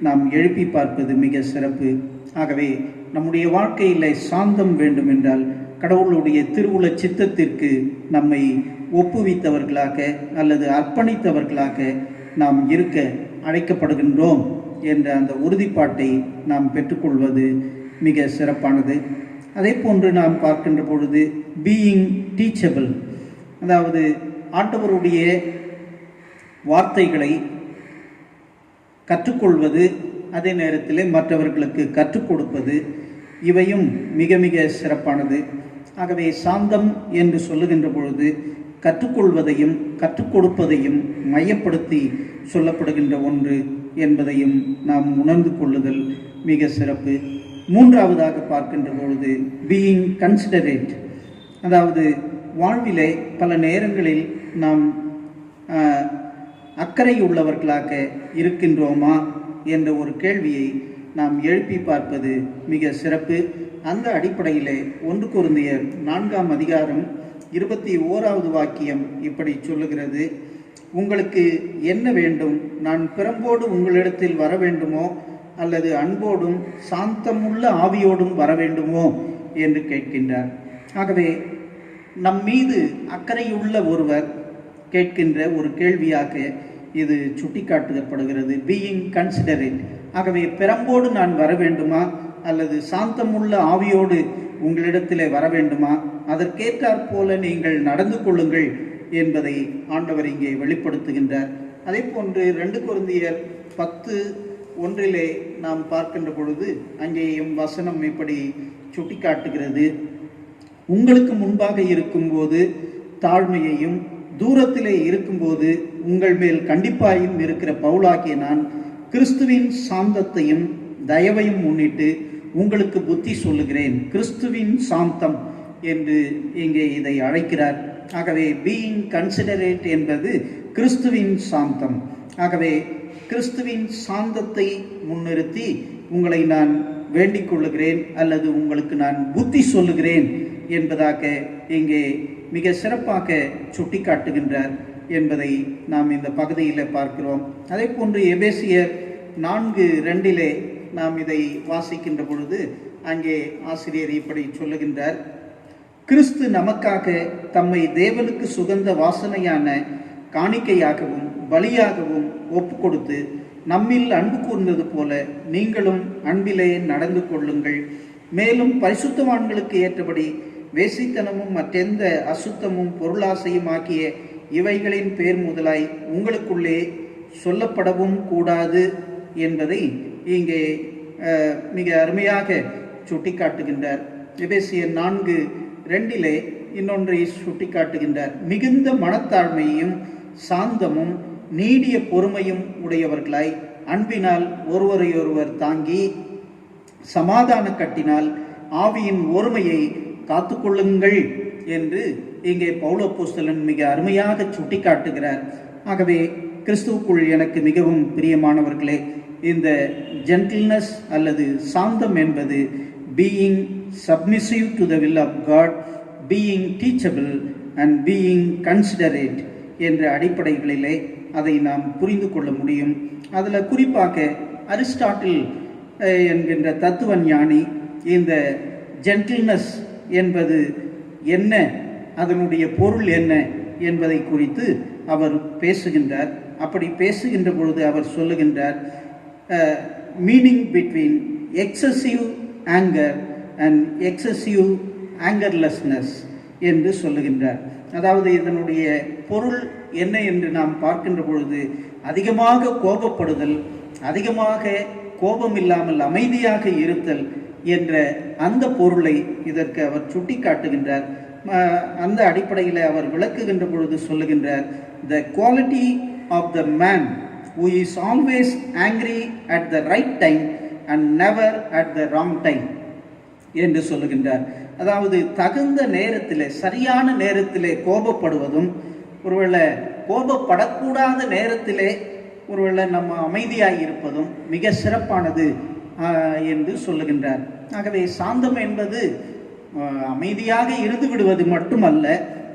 நாம் எழுப்பி பார்ப்பது மிக சிறப்பு. ஆகவே நம்முடைய வாழ்க்கையில் சாந்தம் வேண்டும் என்றால் கடவுளுடைய திருவுள சித்தத்திற்கு நம்மை ஒப்புவித்தவர்களாக அல்லது அர்ப்பணித்தவர்களாக நாம் இருக்க அழைக்கப்படுகின்றோம் என்ற அந்த உறுதிப்பாட்டை நாம் பெற்றுக்கொள்வது மிக சிறப்பானது. அதே போன்று நாம் பார்க்கின்ற பொழுது பீயிங் டீச்சபிள், அதாவது ஆண்டவருடைய வார்த்தைகளை கற்றுக்கொள்வது, அதே நேரத்தில் மற்றவர்களுக்கு கற்றுக் கொடுப்பது, இவையும் மிக மிக சிறப்பானது. ஆகவே சாந்தம் என்று சொல்லுகின்ற பொழுது கற்றுக்கொள்வதையும் கற்றுக் கொடுப்பதையும் மையப்படுத்தி சொல்லப்படுகின்ற ஒன்று என்பதையும் நாம் உணர்ந்து கொள்ளுதல் மிக சிறப்பு. மூன்றாவதாக பார்க்கின்ற பொழுது பீயிங் கன்சிடரேட், அதாவது வாழ்விலே பல நேரங்களில் நாம் அக்கறை உள்ளவர்களாக இருக்கின்றோமா என்ற ஒரு கேள்வியை நாம் எழுப்பி பார்ப்பது மிக சிறப்பு. அந்த அடிப்படையிலே 1 கொரிந்தியர் 4ஆம் அதிகாரம் 21வது வாக்கியம் இப்படி சொல்லுகிறது, உங்களுக்கு என்ன வேண்டும்? நான் பிறம்போடு உங்களிடத்தில் வர வேண்டுமோ அல்லது அன்போடும் சாந்தமுள்ள ஆவியோடும் வர வேண்டுமோ என்று கேட்கின்றார். ஆகவே நம் மீது அக்கறையுள்ள ஒருவர் கேட்கின்ற ஒரு கேள்வியாக இது சுட்டிக்காட்டப்படுகிறது, பீயிங் கன்சிடரேட். ஆகவே பிறம்போடு நான் வர வேண்டுமா அல்லது சாந்தமுள்ள ஆவியோடு உங்களிடத்திலே வர வேண்டுமா, அதற்கேற்றாற் போல நீங்கள் நடந்து கொள்ளுங்கள் என்பதை ஆண்டவர் இங்கே வெளிப்படுத்துகின்றார். அதே போன்று 2 கொரிந்தியர் 10:1 நாம் பார்க்கின்ற பொழுது அங்கேயும் வசனம் இப்படி சுட்டிக்காட்டுகிறது, உங்களுக்கு முன்பாக இருக்கும்போது தாழ்மையையும் தூரத்திலே இருக்கும்போது உங்கள் மேல் கண்டிப்பாயும் இருக்கிற பவுலாகிய நான் கிறிஸ்துவின் சாந்தத்தையும் தயவையும் முன்னிட்டு உங்களுக்கு புத்தி சொல்லுகிறேன். கிறிஸ்துவின் சாந்தம் என்று இங்கே இதை அழைக்கிறார். ஆகவே பீயிங் கன்சிடரேட் என்பது கிறிஸ்துவின் சாந்தம். ஆகவே கிறிஸ்துவின் சாந்தத்தை முன்னிறுத்தி உங்களை நான் வேண்டிக் கொள்ளுகிறேன் அல்லது உங்களுக்கு நான் புத்தி சொல்லுகிறேன் என்பதாக இங்கே மிக சிறப்பாக சுட்டிக்காட்டுகின்றார் என்பதை நாம் இந்த பகுதியில் பார்க்கிறோம். அதே போன்று எபேசியர் 4:2 நாம் இதை வாசிக்கின்ற பொழுது அங்கே ஆசிரியர் இப்படி சொல்லுகின்றார், கிறிஸ்து நமக்காக தம்மை தேவனுக்கு சுகந்த வாசனையான காணிக்கையாகவும் பலியாகவும் ஒப்பு கொடுத்து நம்மில் அன்பு கூர்ந்தது போல நீங்களும் அன்பிலே நடந்து கொள்ளுங்கள். மேலும் பரிசுத்தவான்களுக்கு ஏற்றபடி வேசித்தனமும் மற்றெந்த அசுத்தமும் பொருளாசையும் ஆக்கிய இவைகளின் பேர் முதலாய் உங்களுக்குள்ளே சொல்லப்படவும் கூடாது என்பதை இங்கே மிக அருமையாக சுட்டிக்காட்டுகின்றார். எபேசியர் 4:2 இன்னொன்றை சுட்டிக்காட்டுகின்றார். மிகுந்த மனத்தாழ்மையும் சாந்தமும் நீடிய பொறுமையும் உடையவர்களாய் அன்பினால் ஒருவரையொருவர் தாங்கி சமாதான கட்டினால் ஆவியின் ஒருமையை காத்துக்கொள்ளுங்கள் என்று இங்கே பவுல் அப்போஸ்தலன் மிக அருமையாக சுட்டிக்காட்டுகிறார். ஆகவே கிறிஸ்துவுக்குள் எனக்கு மிகவும் பிரியமானவர்களே, இந்த ஜென்டில்னஸ் அல்லது சாந்தம் என்பது being submissive to the will of God, being teachable and being considerate என்ற அடிப்படைகளிலே அதை நாம் புரிந்து கொள்ள முடியும். அதில் குறிப்பாக அரிஸ்டாட்டில் என்கின்ற தத்துவ ஞானி இந்த ஜென்டில்னஸ் என்பது என்ன, அதனுடைய பொருள் என்ன என்பதை குறித்து அவர் பேசுகின்றார். அப்படி பேசுகின்ற பொழுது அவர் சொல்லுகின்றார், meaning between excessive anger and excessive angerlessness என்று சொல்லுகின்றார். அதாவது இதனுடைய பொருள் என்ன என்று நாம் பார்க்கின்ற பொழுது அதிகமாக கோபப்படுதல், அதிகமாக கோபம் இல்லாமல் அமைதியாக இருத்தல் என்ற அந்த பொருளை இதற்கு அவர் சுட்டி காட்டுகின்றார். அந்த அடிப்படையில் அவர் விளக்குகின்ற பொழுது சொல்லுகின்றார், the quality of the man who is always angry at the right time and never at the wrong time என்று சொல்லுகின்றார். அதாவது தகுந்த நேரத்தில், சரியான நேரத்திலே கோபப்படுவதும், ஒருவேளை கோபப்படக்கூடாத நேரத்திலே ஒருவேளை நம்ம அமைதியாக இருப்பதும் மிக சிறப்பானது என்று சொல்லுகின்றார். ஆகவே சாந்தம் என்பது அமைதியாக இருந்து விடுவது மட்டுமல்ல,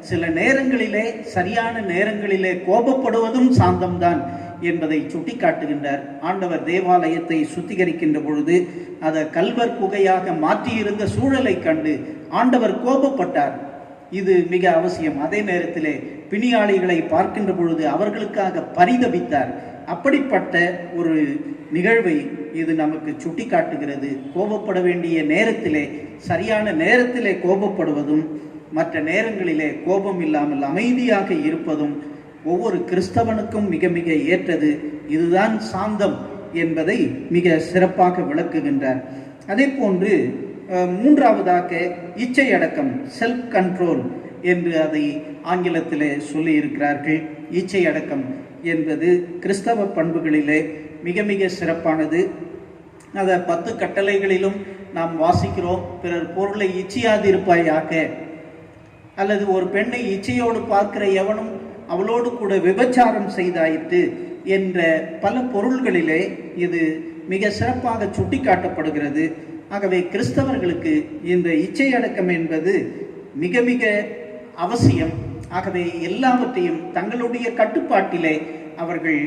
சில நேரங்களிலே சரியான நேரங்களிலே கோபப்படுவதும் சாந்தம்தான் என்பதை சுட்டி காட்டுகின்றார். ஆண்டவர் தேவாலயத்தை சுத்திகரிக்கின்ற பொழுது அதை கல்வர் குகையாக மாற்றியிருந்த சூழலை கண்டு ஆண்டவர் கோபப்பட்டார். இது மிக அவசியம். அதே நேரத்திலே பிணியாளிகளை பார்க்கின்ற பொழுது அவர்களுக்காக பரிதபித்தார். அப்படிப்பட்ட ஒரு நிகழ்வை இது நமக்கு சுட்டி காட்டுகிறது. கோபப்பட வேண்டிய நேரத்திலே, சரியான நேரத்திலே கோபப்படுவதும், மற்ற நேரங்களிலே கோபம் இல்லாமல் அமைதியாக இருப்பதும் ஒவ்வொரு கிறிஸ்தவனுக்கும் மிக மிக ஏற்றது. இதுதான் சாந்தம் என்பதை மிக சிறப்பாக விளக்குகின்றார். அதே போன்று மூன்றாவதாக இச்சை அடக்கம், செல்ஃப் கண்ட்ரோல் என்று அதை ஆங்கிலத்திலே சொல்லி இருக்கிறார்கள். இச்சை அடக்கம் என்பது கிறிஸ்தவ பண்புகளிலே மிக மிக சிறப்பானது. அதை 10 கட்டளைகளிலும் நாம் வாசிக்கிறோம். பிறர் பொருளை இச்சையாதிருப்பாயாக, அல்லது ஒரு பெண்ணை இச்சையோடு பார்க்கிற எவனும் அவளோடு கூட விபச்சாரம் செய்தாயிற்று என்ற பல பொருள்களிலே இது மிக சிறப்பாக சுட்டி காட்டப்படுகிறது. ஆகவே கிறிஸ்தவர்களுக்கு இந்த இச்சை அடக்கம் என்பது மிக மிக அவசியம். ஆகவே எல்லாவற்றையும் தங்களுடைய கட்டுப்பாட்டிலே அவர்கள்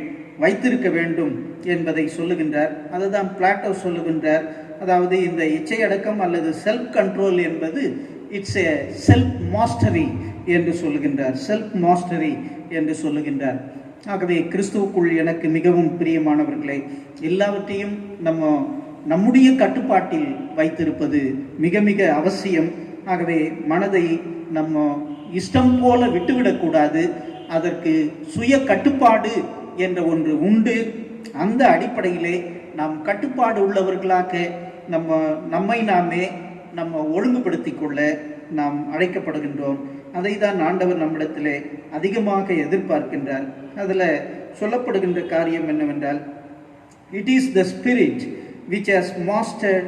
வைத்திருக்க வேண்டும் என்பதை சொல்லுகின்றார். அதுதான் பிளாட்டோ சொல்லுகின்றார். அதாவது இந்த இச்சை அடக்கம் அல்லது செல்ஃப் கண்ட்ரோல் என்பது இட்ஸ் எ செல்ஃப் மாஸ்டரி என்று சொல்லுகின்றார். செல்ஃப் மாஸ்டரி என்று சொல்லுகின்றார். ஆகவே கிறிஸ்துவுக்குள் எனக்கு மிகவும் பிரியமானவர்களே, எல்லாவற்றையும் நம்முடைய கட்டுப்பாட்டில் வைத்திருப்பது மிக மிக அவசியம். ஆகவே மனதை நம்ம இஷ்டம் போல விட்டுவிடக்கூடாது. அதற்கு சுய கட்டுப்பாடு என்ற ஒன்று உண்டு. அந்த அடிப்படையிலே நாம் கட்டுப்பாடு உள்ளவர்களாக நம்மை நாமே ஒழுங்குபடுத்தி கொள்ள நாம் அழைக்கப்படுகின்றோம். அதை தான் ஆண்டவர் நம்மிடத்திலே அதிகமாக எதிர்பார்க்கின்றார். அதில் சொல்லப்படுகின்ற காரியம் என்னவென்றால், it is the spirit which has mastered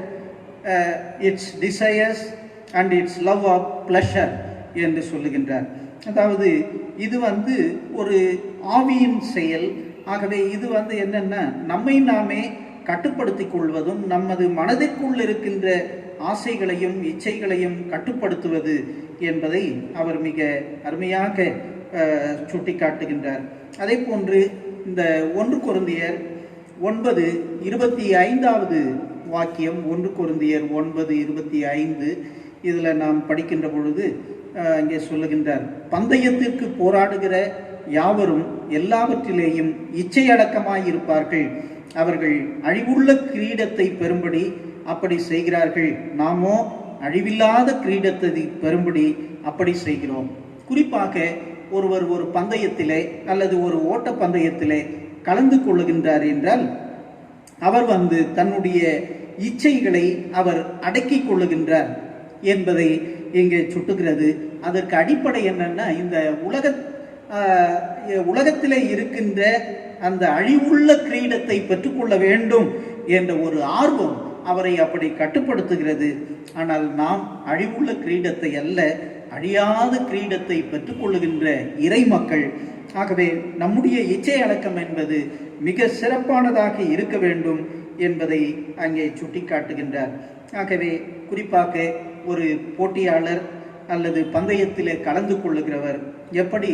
its desires and its love of pleasure என்று சொல்லுகின்றார். அதாவது இது ஒரு ஆவியின் செயல். ஆகவே இது என்னன்னா, நம்மை நாமே கட்டுப்படுத்திக் கொள்வதும் நமது மனதிற்குள் இருக்கின்ற ஆசைகளையும் இச்சைகளையும் கட்டுப்படுத்துவது என்பதை அவர் மிக அருமையாக சுட்டி காட்டுகின்றார். அதே போன்று இந்த 1 கொரிந்தியர் 9:25 வாக்கியம், 1 கொரிந்தியர் 9:25 இதில் நாம் படிக்கின்ற பொழுது இங்கே சொல்லுகின்றார், பந்தயத்திற்கு போராடுகிற யாவரும் எல்லாவற்றிலேயும் இச்சையடக்கமாயிருப்பார்கள். அவர்கள் அழிவுள்ள கிரீடத்தை பெறும்படி அப்படி செய்கிறார்கள். நாமோ அழிவில்லாத கிரீடத்தை பெறும்படி அப்படி செய்கிறோம். குறிப்பாக ஒருவர் ஒரு பந்தயத்திலே அல்லது ஒரு ஓட்ட பந்தயத்திலே கலந்து கொள்ளுகின்றார் என்றால் அவர் தன்னுடைய இச்சைகளை அவர் அடக்கிக் கொள்ளுகின்றார் என்பதை இங்கே சுட்டுகிறது. அதற்கு அடிப்படை என்னன்னா, இந்த உலகத்திலே இருக்கின்ற அந்த அழிவுள்ள கிரீடத்தை பெற்றுக்கொள்ள வேண்டும் என்ற ஒரு ஆர்வம் அவரை அப்படி கட்டுப்படுத்துகிறது. ஆனால் நாம் அழிவுள்ள கிரீடத்தை அல்ல, அழியாத கிரீடத்தை பெற்றுக்கொள்ளுகின்ற இறை மக்கள். ஆகவே நம்முடைய இச்சை அடக்கம் என்பது மிக சிறப்பானதாக இருக்க வேண்டும் என்பதை அங்கே சுட்டிக்காட்டுகின்றார். ஆகவே குறிப்பாக ஒரு போட்டியாளர் அல்லது பந்தயத்திலே கலந்து கொள்ளுகிறவர் எப்படி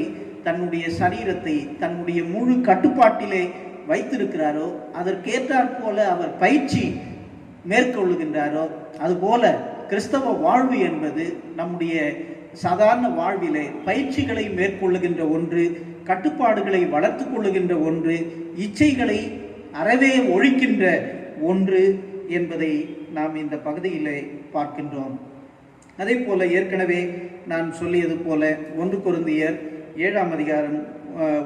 தன்னுடைய சரீரத்தை தன்னுடைய முழு கட்டுப்பாட்டிலே வைத்திருக்கிறாரோ, அதற்கேற்றாற் போல அவர் பயிற்சி மேற்கொள்ளுகின்றாரோ, அதுபோல கிறிஸ்தவ வாழ்வு என்பது நம்முடைய சாதாரண வாழ்விலே பயிற்சிகளை மேற்கொள்ளுகின்ற ஒன்று, கட்டுப்பாடுகளை வளர்த்து கொள்ளுகின்ற ஒன்று, இச்சைகளை அறவே ஒழிக்கின்ற ஒன்று என்பதை நாம் இந்த பகுதியிலே பார்க்கின்றோம். அதே போல ஏற்கனவே நான் சொல்லியது போல 1 கொரிந்தியர் 7ஆம் அதிகாரம்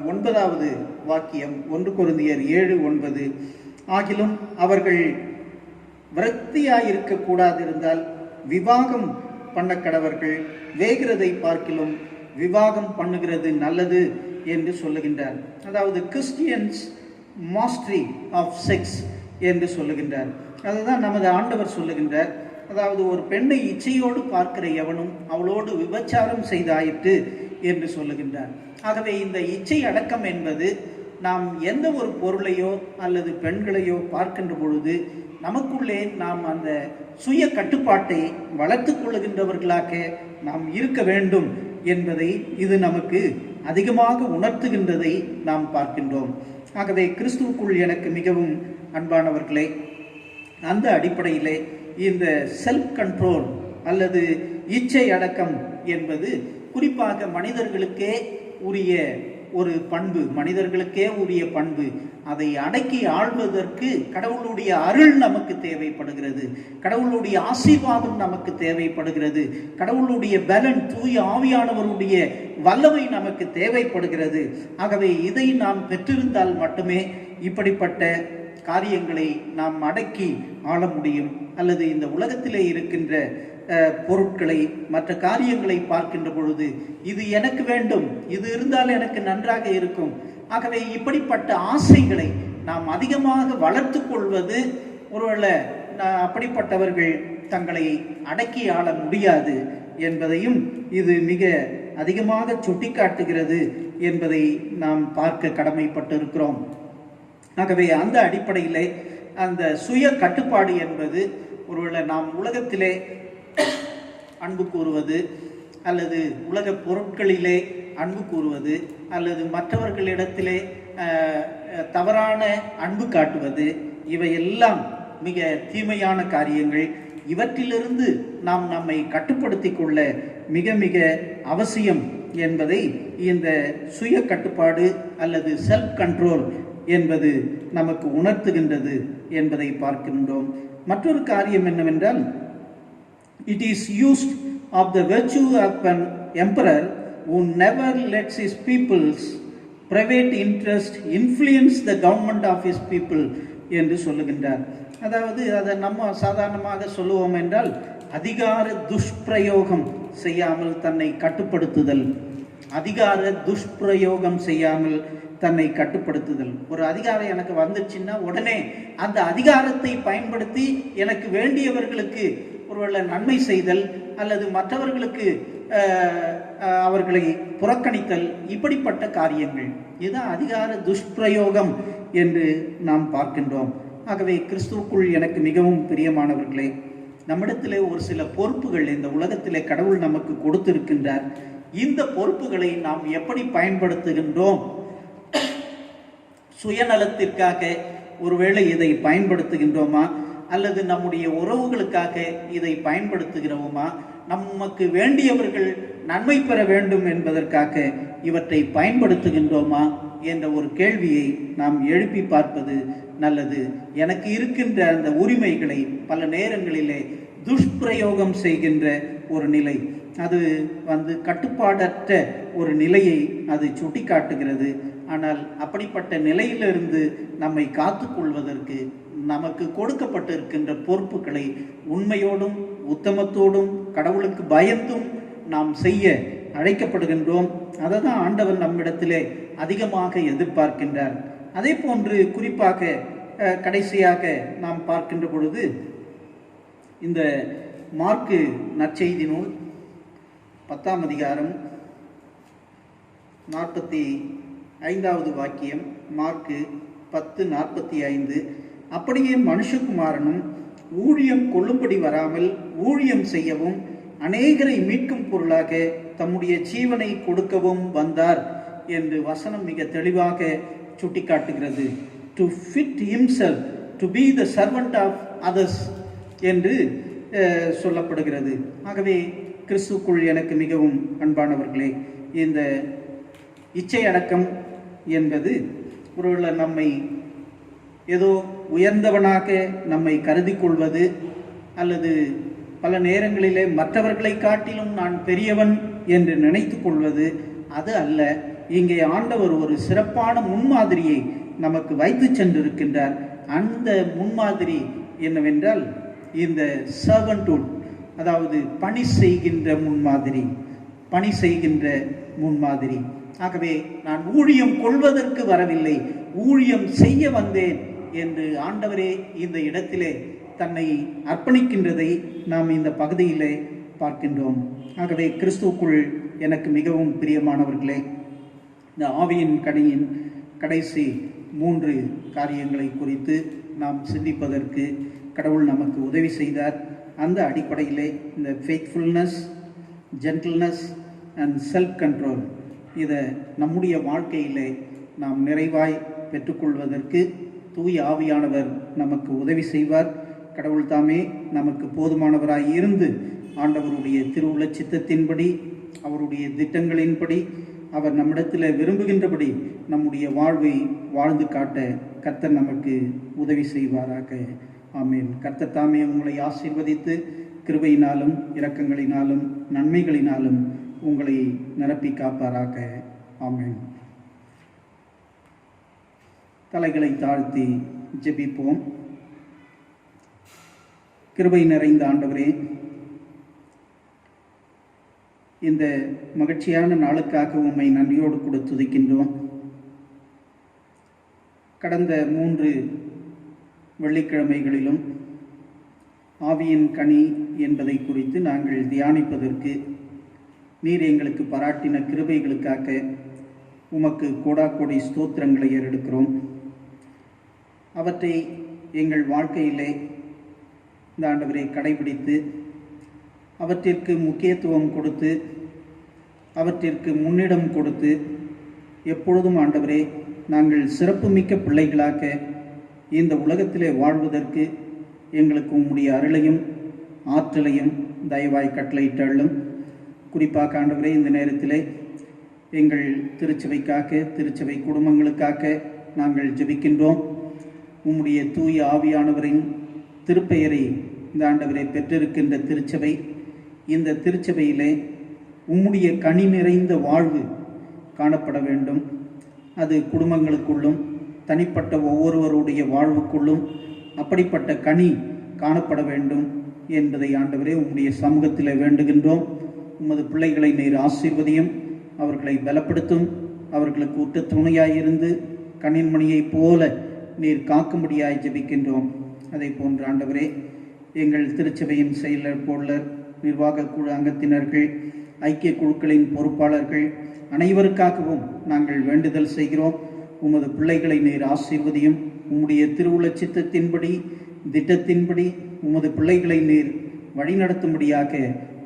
9வது வாக்கியம், 1 கொரிந்தியர் 7:9, ஆகிலும் அவர்கள் விரக்தியாயிருக்க கூடாதிருந்தால் விவாகம் பண்ண கடவர்கள், வேகிறதை பார்க்கிலும் விவாகம் பண்ணுகிறது நல்லது என்று சொல்லுகின்றார். அதாவது கிறிஸ்டியன்ஸ் மாஸ்டரி ஆஃப் செக்ஸ் என்று சொல்லுகின்றார். அதுதான் நமது ஆண்டவர் சொல்லுகின்றார். அதாவது ஒரு பெண்ணை இச்சையோடு பார்க்கிற எவனும் அவளோடு விபச்சாரம் செய்தாயிற்று என்று சொல்லுகின்றார். ஆகவே இந்த இச்சை அடக்கம் என்பது நாம் எந்த ஒரு பொருளையோ அல்லது பெண்களையோ பார்க்கின்ற பொழுது நமக்குள்ளே நாம் அந்த சுய கட்டுப்பாட்டை வளர்த்து கொள்ளுகின்றவர்களாக நாம் இருக்க வேண்டும் என்பதை இது நமக்கு அதிகமாக உணர்த்துகின்றதை நாம் பார்க்கின்றோம். ஆகவே கிறிஸ்துவுக்குள் எனக்கு மிகவும் அன்பானவர்களே, அந்த அடிப்படையிலே இந்த செல்ஃப் கண்ட்ரோல் அல்லது இச்சை அடக்கம் என்பது குறிப்பாக மனிதர்களுக்கே உரிய ஒரு பண்பு, மனிதர்களுக்கே உரிய பண்பு. அதை அடக்கி ஆள்வதற்கு கடவுளுடைய அருள் நமக்கு தேவைப்படுகிறது, கடவுளுடைய ஆசீர்வாதம் நமக்கு தேவைப்படுகிறது, கடவுளுடைய பலன், தூய ஆவியானவருடைய வல்லமை நமக்கு தேவைப்படுகிறது. ஆகவே இதை நாம் பெற்றிருந்தால் மட்டுமே இப்படிப்பட்ட காரியங்களை நாம் அடக்கி ஆள முடியும். அல்லது இந்த உலகத்திலே இருக்கின்ற பொருட்களை, மற்ற காரியங்களை பார்க்கின்ற பொழுது இது எனக்கு வேண்டும், இது இருந்தால் எனக்கு நன்றாக இருக்கும். ஆகவே இப்படிப்பட்ட ஆசைகளை நாம் அதிகமாக வளர்த்து கொள்வது, ஒருவேளை அப்படிப்பட்டவர்கள் தங்களை அடக்கி ஆள முடியாது என்பதையும் இது மிக அதிகமாக சுட்டிக்காட்டுகிறது என்பதை நாம் பார்க்க கடமைப்பட்டிருக்கிறோம். ஆகவே அந்த அடிப்படையிலே அந்த சுய கட்டுப்பாடு என்பது, ஒருவேளை நாம் உலகத்திலே அன்பு கூறுவது அல்லது உலக பொருட்களிலே அன்பு கூறுவது அல்லது மற்றவர்களிடத்திலே தவறான அன்பு காட்டுவது, இவையெல்லாம் மிக தீமையான காரியங்கள். இவற்றிலிருந்து நாம் நம்மை கட்டுப்படுத்தி கொள்ள மிக மிக அவசியம் என்பதை இந்த சுய கட்டுப்பாடு அல்லது செல்ஃப் கண்ட்ரோல் என்பது நமக்கு உணர்த்துகின்றது என்பதை பார்க்கின்றோம். மற்றொரு காரியம் என்னவென்றால், it is used of the virtue of an emperor who never lets his people's private interest influence the government of his people என்று சொல்லுகின்றார். அதாவது அதை நம்ம சாதாரணமாக சொல்லுவோம் என்றால், அதிகார துஷ்பிரயோகம் செய்யாமல் தன்னை கட்டுப்படுத்துதல், அதிகார துஷ்பிரயோகம் செய்யாமல் தன்னை கட்டுப்படுத்துதல். ஒரு அதிகாரம் எனக்கு வந்துச்சுன்னா உடனே அந்த அதிகாரத்தை பயன்படுத்தி எனக்கு வேண்டியவர்களுக்கு ஒருவேளை நன்மை செய்தல் அல்லது மற்றவர்களுக்கு அவர்களை புறக்கணித்தல், இப்படிப்பட்ட காரியங்கள், இதுதான் அதிகார துஷ்பிரயோகம் என்று நாம் பார்க்கின்றோம். ஆகவே கிறிஸ்துவுக்குள் எனக்கு மிகவும் பிரியமானவர்களே, நம்மிடத்திலே ஒரு சில பொறுப்புகள் இந்த உலகத்திலே கடவுள் நமக்கு கொடுத்திருக்கின்றார். இந்த பொறுப்புகளை நாம் எப்படி பயன்படுத்துகின்றோம்? சுயநலத்திற்காக ஒருவேளை இதை பயன்படுத்துகின்றோமா, அல்லது நம்முடைய உறவுகளுக்காக இதை பயன்படுத்துகிறோமா, நமக்கு வேண்டியவர்கள் நன்மை பெற வேண்டும் என்பதற்காக இவற்றை பயன்படுத்துகின்றோமா என்ற ஒரு கேள்வியை நாம் எழுப்பி பார்ப்பது நல்லது. எனக்கு இருக்கின்ற அந்த உரிமைகளை பல நேரங்களிலே துஷ்பிரயோகம் செய்கின்ற ஒரு நிலை, அது கட்டுப்பாடற்ற ஒரு நிலையை அது சுட்டி காட்டுகிறது. ஆனால் அப்படிப்பட்ட நிலையிலிருந்து நம்மை காத்து கொள்வதற்கு நமக்கு கொடுக்கப்பட்டிருக்கின்ற பொறுப்புகளை உண்மையோடும் உத்தமத்தோடும் கடவுளுக்கு பயந்தும் நாம் செய்ய அழைக்கப்படுகின்றோம். அதை தான் ஆண்டவர் நம்மிடத்திலே அதிகமாக எதிர்பார்க்கின்றார். அதே போன்று குறிப்பாக கடைசியாக நாம் பார்க்கின்ற பொழுது இந்த மார்க்கு நற்செய்தி நூல் 10ஆம் அதிகாரம் 45வது வாக்கியம், மார்க்கு 10:45, அப்படியே மனுஷகுமாரனும் ஊழியம் கொள்ளும்படி வராமல் ஊழியம் செய்யவும் அநேகரை மீட்கும் பொருளாக தம்முடைய ஜீவனை கொடுக்கவும் வந்தார் என்று வசனம் மிக தெளிவாக சுட்டிக்காட்டுகிறது. To fit himself to be the servant of others என்று சொல்லப்படுகிறது. ஆகவே கிறிஸ்துக்குள் எனக்கு மிகவும் அன்பானவர்களே, இந்த இச்சை அடக்கம் என்பது ஒருவேளை நம்மை ஏதோ உயர்ந்தவனாக நம்மை கருதி கொள்வது அல்லது பல நேரங்களிலே மற்றவர்களை காட்டிலும் நான் பெரியவன் என்று நினைத்து கொள்வது அது அல்ல. இங்கே ஆண்டவர் ஒரு சிறப்பான முன்மாதிரியை நமக்கு வைத்து சென்றிருக்கின்றார். அந்த முன்மாதிரி என்னவென்றால் இந்த சர்வன்ட்ஹுட், அதாவது பணி செய்கின்ற முன்மாதிரி. ஆகவே நான் ஊழியம் கொள்வதற்கு வரவில்லை, ஊழியம் செய்ய வந்தேன் என்று ஆண்டவரே இந்த இடத்திலே தன்னை அர்ப்பணிக்கின்றதை நாம் இந்த பகுதியிலே பார்க்கின்றோம். ஆகவே கிறிஸ்துவுக்குள் எனக்கு மிகவும் பிரியமானவர்களே, இந்த ஆவியின் கனியின் கடைசி 3 காரியங்களை குறித்து நாம் சிந்திப்பதற்கு கடவுள் நமக்கு உதவி செய்தார். அந்த அடிப்படையிலே இந்த faithfulness, gentleness and self control, இதை நம்முடைய வாழ்க்கையிலே நாம் நிறைவாய் பெற்றுக்கொள்வதற்கு தூய ஆவியானவர் நமக்கு உதவி செய்வார். கடவுள் தாமே நமக்கு போதுமானவராய் இருந்து ஆண்டவருடைய திருவுள்ள சித்தத்தின்படி, அவருடைய திட்டங்களின்படி, அவர் நம்மிடத்தில் விரும்புகின்றபடி நம்முடைய வாழ்வை வாழ்ந்து காட்ட கர்த்தர் நமக்கு உதவி செய்வாராக. ஆமேன். கர்த்தர் தாமே உங்களை ஆசீர்வதித்து கிருபையினாலும் இரக்கங்களினாலும் நன்மைகளினாலும் உங்களை நிரப்பி காப்பாராக. ஆமேன். தலைகளை தாழ்த்தி ஜெபிப்போம். கிருபை நிறைந்த ஆண்டவரே, இந்த மகிழ்ச்சியான நாளுக்காக உம்மை நன்றியோடு கூட துதிக்கின்றோம். கடந்த 3 வெள்ளிக்கிழமைகளிலும் ஆவியின் கனி என்பதை குறித்து நாங்கள் தியானிப்பதற்கு நீர் எங்களுக்கு பாராட்டின கிருபைகளுக்காக உமக்கு கோடாக்கோடி ஸ்தோத்திரங்களை ஏறெடுக்கிறோம். அவற்றை எங்கள் வாழ்க்கையிலே இந்த ஆண்டவரை கடைபிடித்து அவற்றிற்கு முக்கியத்துவம் கொடுத்து அவற்றிற்கு முன்னிடம் கொடுத்து எப்பொழுதும் ஆண்டவரே நாங்கள் சிறப்புமிக்க பிள்ளைகளாக இந்த உலகத்திலே வாழ்வதற்கு எங்களுக்கு உம்முடைய அருளையும் ஆற்றலையும் தயவாய் கட்டளையிட்டள்ளும். குறிப்பாக ஆண்டவரே இந்த நேரத்திலே எங்கள் திருச்சபைக்காக, திருச்சபை குடும்பங்களுக்காக நாங்கள் ஜெபிக்கின்றோம். உம்முடைய தூய ஆவியானவரின் திருப்பெயரை இந்த ஆண்டவரை பெற்றிருக்கின்ற திருச்சபை, இந்த திருச்சபையிலே உம்முடைய கனி நிறைந்த வாழ்வு காணப்பட வேண்டும். அது குடும்பங்களுக்குள்ளும் தனிப்பட்ட ஒவ்வொருவருடைய வாழ்வுக்குள்ளும் அப்படிப்பட்ட கனி காணப்பட வேண்டும் என்பதை ஆண்டவரே உம்முடைய சமூகத்தில் வேண்டுகின்றோம். உமது பிள்ளைகளை நீர் ஆசீர்வதியும், அவர்களை பலப்படுத்தும், அவர்களுக்கு உற்ற துணையாயிருந்து கண்ணின்மணியைப் போல நீர் காக்கும்படியாய் ஜெபிக்கின்றோம். அதை போன்ற ஆண்டவரே எங்கள் திருச்சபையின் செயலர், பொருளர், நிர்வாக குழு அங்கத்தினர்கள், ஐக்கிய குழுக்களின் பொறுப்பாளர்கள் அனைவருக்காகவும் நாங்கள் வேண்டுதல் செய்கிறோம். உமது பிள்ளைகளை நீர் ஆசீர்வதியும். உம்முடைய திருவுள்ள சித்தத்தின்படி, திட்டத்தின்படி உமது பிள்ளைகளை நீர் வழிநடத்தும்படியாக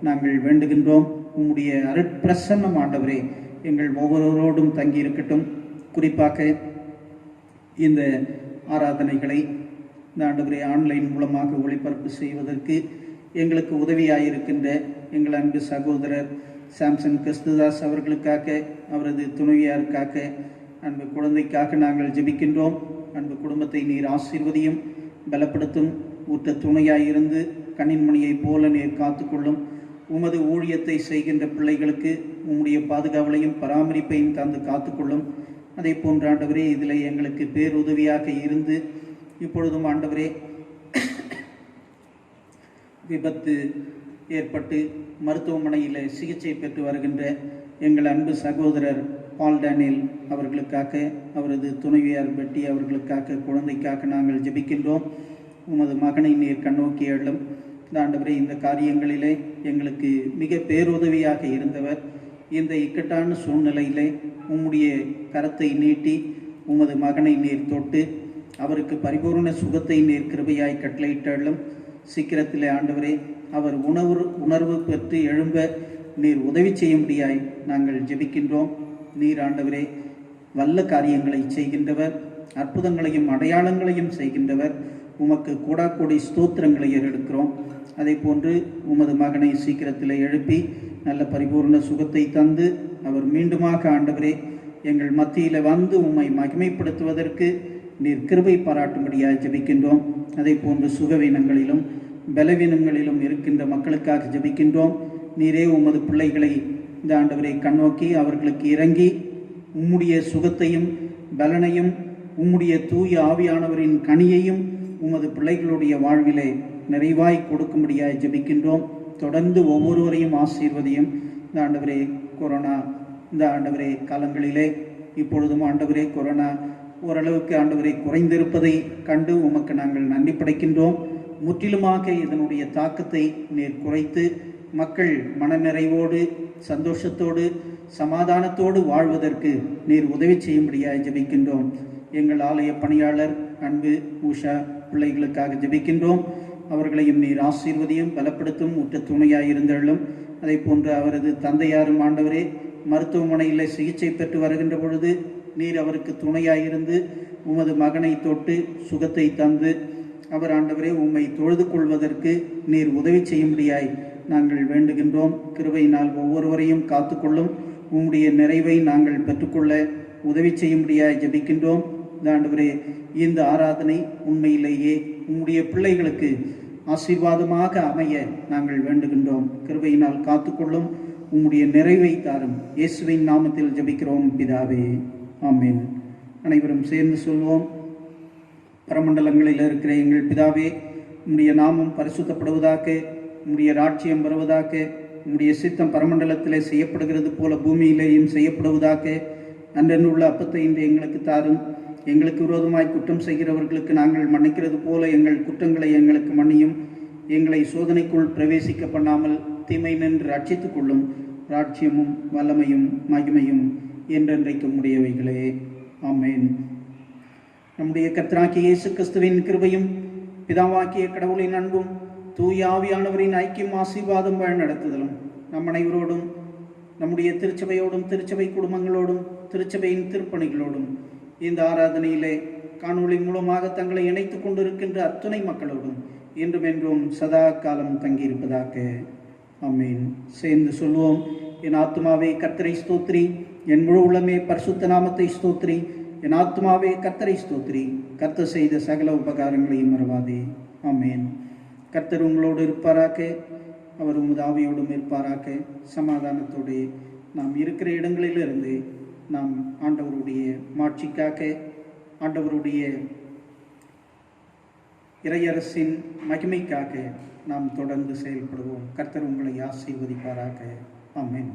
நாங்கள் வேண்டுகின்றோம். உம்முடைய அருட்பிரசன்னம் ஆண்டவரே எங்கள் ஒவ்வொருவரோடும் தங்கி இருக்கட்டும். குறிப்பாக இந்த ஆராதனைகளை இந்த ஆண்டவரே ஆன்லைன் மூலமாக ஒளிபரப்பு செய்வதற்கு எங்களுக்கு உதவியாயிருக்கின்ற எங்கள் அன்பு சகோதரர் சாம்சன் கிறிஸ்துதாஸ் அவர்களுக்காக, அவரது துணைவியாருக்காக, அன்பு குழந்தைக்காக நாங்கள் ஜெபிக்கின்றோம். அன்பு குடும்பத்தை நீர் ஆசீர்வதியும், பலப்படுத்தும், ஊற்ற துணையாயிருந்து கண்ணின்மணியைப் போல நீர் காத்துக்கொள்ளும். உமது ஊழியத்தை செய்கின்ற பிள்ளைகளுக்கு உம்முடைய பாதுகாவலையும் பராமரிப்பையும் தந்து காத்துக்கொள்ளும். அதே போன்ற ஆண்டவரே இதில் எங்களுக்கு பேருதவியாக இருந்து இப்பொழுதும் ஆண்டவரே விபத்து ஏற்பட்டு மருத்துவமனையில் சிகிச்சை பெற்று வருகின்ற எங்கள் அன்பு சகோதரர் பால் டேனியல் அவர்களுக்காக, அவரது துணைவியார் பெட்டி அவர்களுக்காக, குழந்தைக்காக நாங்கள் ஜெபிக்கின்றோம். உமது மகனை நீர் கண்ணோக்கி எழும். ஆண்டவரே, இந்த காரியங்களிலே எங்களுக்கு மிக பேருதவியாக இருந்தவர். இந்த இக்கட்டான சூழ்நிலையிலே உம்முடைய கரத்தை நீட்டி உமது மகனை நீர் தொட்டு அவருக்கு பரிபூர்ண சுகத்தை நீர் கிருபையாய் கட்டளையிட்டாலும் சீக்கிரத்திலே ஆண்டவரே அவர் உணர்வு பெற்று எழும்ப நீர் உதவி செய்யும்படியாய் நாங்கள் ஜெபிக்கின்றோம். நீர் ஆண்டவரே வல்ல காரியங்களை செய்கின்றவர், அற்புதங்களையும் அடையாளங்களையும் செய்கின்றவர். உமக்கு கூடாக்கூடி ஸ்தோத்திரங்களை ஏறெடுக்கிறோம். அதே போன்று உமது மகனை சீக்கிரத்தில் எழுப்பி நல்ல பரிபூர்ண சுகத்தை தந்து அவர் மீண்டுமாக ஆண்டவரே எங்கள் மத்தியில் வந்து உம்மை மகிமைப்படுத்துவதற்கு நீர் கிருபை பாராட்டும்படியாக ஜெபிக்கின்றோம். அதே போன்று சுகவீனங்களிலும் பலவீனங்களிலும் இருக்கின்ற மக்களுக்காக ஜெபிக்கின்றோம். நீரே உமது பிள்ளைகளை இந்த ஆண்டவரை கண்ணோக்கி அவர்களுக்கு இறங்கி உம்முடைய சுகத்தையும் பலனையும் உம்முடைய தூய ஆவியானவரின் கனியையும் உமது பிள்ளைகளுடைய வாழ்விலே நிறைவாய் கொடுக்கும்படியாக ஜெபிக்கின்றோம். தொடர்ந்து ஒவ்வொருவரையும் ஆசீர்வதியும். இந்த ஆண்டவரே கொரோனா இந்த ஆண்டவரே காலங்களிலே இப்பொழுதும் ஆண்டவரே கொரோனா ஓரளவுக்கு ஆண்டவரை குறைந்திருப்பதை கண்டு உமக்கு நாங்கள் நன்றி படைக்கின்றோம். முற்றிலுமாக இதனுடைய தாக்கத்தை நீர் குறைத்து மக்கள் மனநிறைவோடு சந்தோஷத்தோடு சமாதானத்தோடு வாழ்வதற்கு நீர் உதவி செய்யும்படியாக ஜெபிக்கின்றோம். எங்கள் ஆலய பணியாளர் அன்பு உஷா பிள்ளைகளுக்காக ஜெபிக்கின்றோம். அவர்களையும் நீர் ஆசீர்வதியும் பலப்படுத்தும் உற்ற துணையாயிருந்தள்ளும். அதை போன்று அவரது தந்தையாரும் ஆண்டவரே மருத்துவமனையில் சிகிச்சை பெற்று வருகின்ற பொழுது நீர் அவருக்கு துணையாயிருந்து உமது மகனை தொட்டு சுகத்தை தந்து அவர் ஆண்டவரே உம்மை தொழுது கொள்வதற்கு நீர் உதவி செய்யும்படியாய் நாங்கள் வேண்டுகின்றோம். கிருபையினால் ஒவ்வொருவரையும் காத்துக்கொள்ளும். உம்முடைய நிறைவை நாங்கள் பெற்றுக்கொள்ள உதவி செய்யும்படியாய் ஜெபிக்கின்றோம். ஆண்டவரே, இந்த ஆராதனை உண்மையிலேயே உம்முடைய பிள்ளைகளுக்கு ஆசீர்வாதமாக அமைய நாங்கள் வேண்டுகின்றோம். கிருபையினால் காத்துக்கொள்ளும். உம்முடைய நிறைவை தாரும். இயேசுவின் நாமத்தில் ஜெபிக்கிறோம் பிதாவே, ஆமென். அனைவரும் சேர்ந்து சொல்வோம். பரமண்டலங்களில் இருக்கிற எங்கள் பிதாவே, உம்முடைய நாமம் பரிசுத்தப்படுவதாக, உம்முடைய ராட்சியம் வருவதாக, உம்முடைய சித்தம் பரமண்டலத்திலே செய்யப்படுகிறது போல பூமியிலேயும் செய்யப்படுவதாக. அன்றன்றுள்ள அப்பத்தை இன்று எங்களுக்கு தாரும். எங்களுக்கு விரோதமாய் குற்றம் செய்கிறவர்களுக்கு நாங்கள் மன்னிக்கிறது போல எங்கள் குற்றங்களை எங்களுக்கு மன்னியும். எங்களை சோதனைக்குள் பிரவேசிக்க பண்ணாமல் தீமை நின்று ரட்சித்துக் கொள்ளும். ராட்சியமும் வல்லமையும் மகிமையும் என்றென்றைக்கும் உடையவைகளே, ஆமென். நம்முடைய கர்த்தராகிய இயேசு கிறிஸ்துவின் கிருபையும் பிதாவாக்கிய கடவுளின் அன்பும் தூய ஆவியானவரின் ஐக்கியம் ஆசீர்வாதம் வழிநடத்துதலும் நம் அனைவரோடும் நம்முடைய திருச்சபையோடும் திருச்சபை குடும்பங்களோடும் திருச்சபையின் திருப்பணிகளோடும் இந்த ஆராதனையிலே காணொளி மூலமாக தங்களை இணைத்துக் கொண்டிருக்கின்ற அத்துணை மக்களோடும் இன்றும் என்றும் சதா காலம் தங்கியிருப்பதாக, ஆமென். சேர்ந்து சொல்வோம். என் ஆத்மாவே கர்த்தரை ஸ்தோத்திரி, என் முழு உள்ளமே பரிசுத்த நாமத்தை ஸ்தோத்திரி. என் ஆத்மாவே கர்த்தரை ஸ்தோத்திரி, கர்த்தர் செய்த சகல உபகாரங்களையும் மறவாதே, ஆமென். கர்த்தர் உங்களோடு இருப்பாராக, அவர் உமது ஆவியோடும் இருப்பாராக. சமாதானத்தோடு நாம் இருக்கிற இடங்களிலிருந்து நாம் ஆண்டவருடைய மாட்சிக்காக, ஆண்டவருடைய இறையரசின் மகிமைக்காக நாம் தொடர்ந்து செயல்படுவோம். கர்த்தர் உங்களை ஆசீர்வதிப்பாராக, ஆமென்.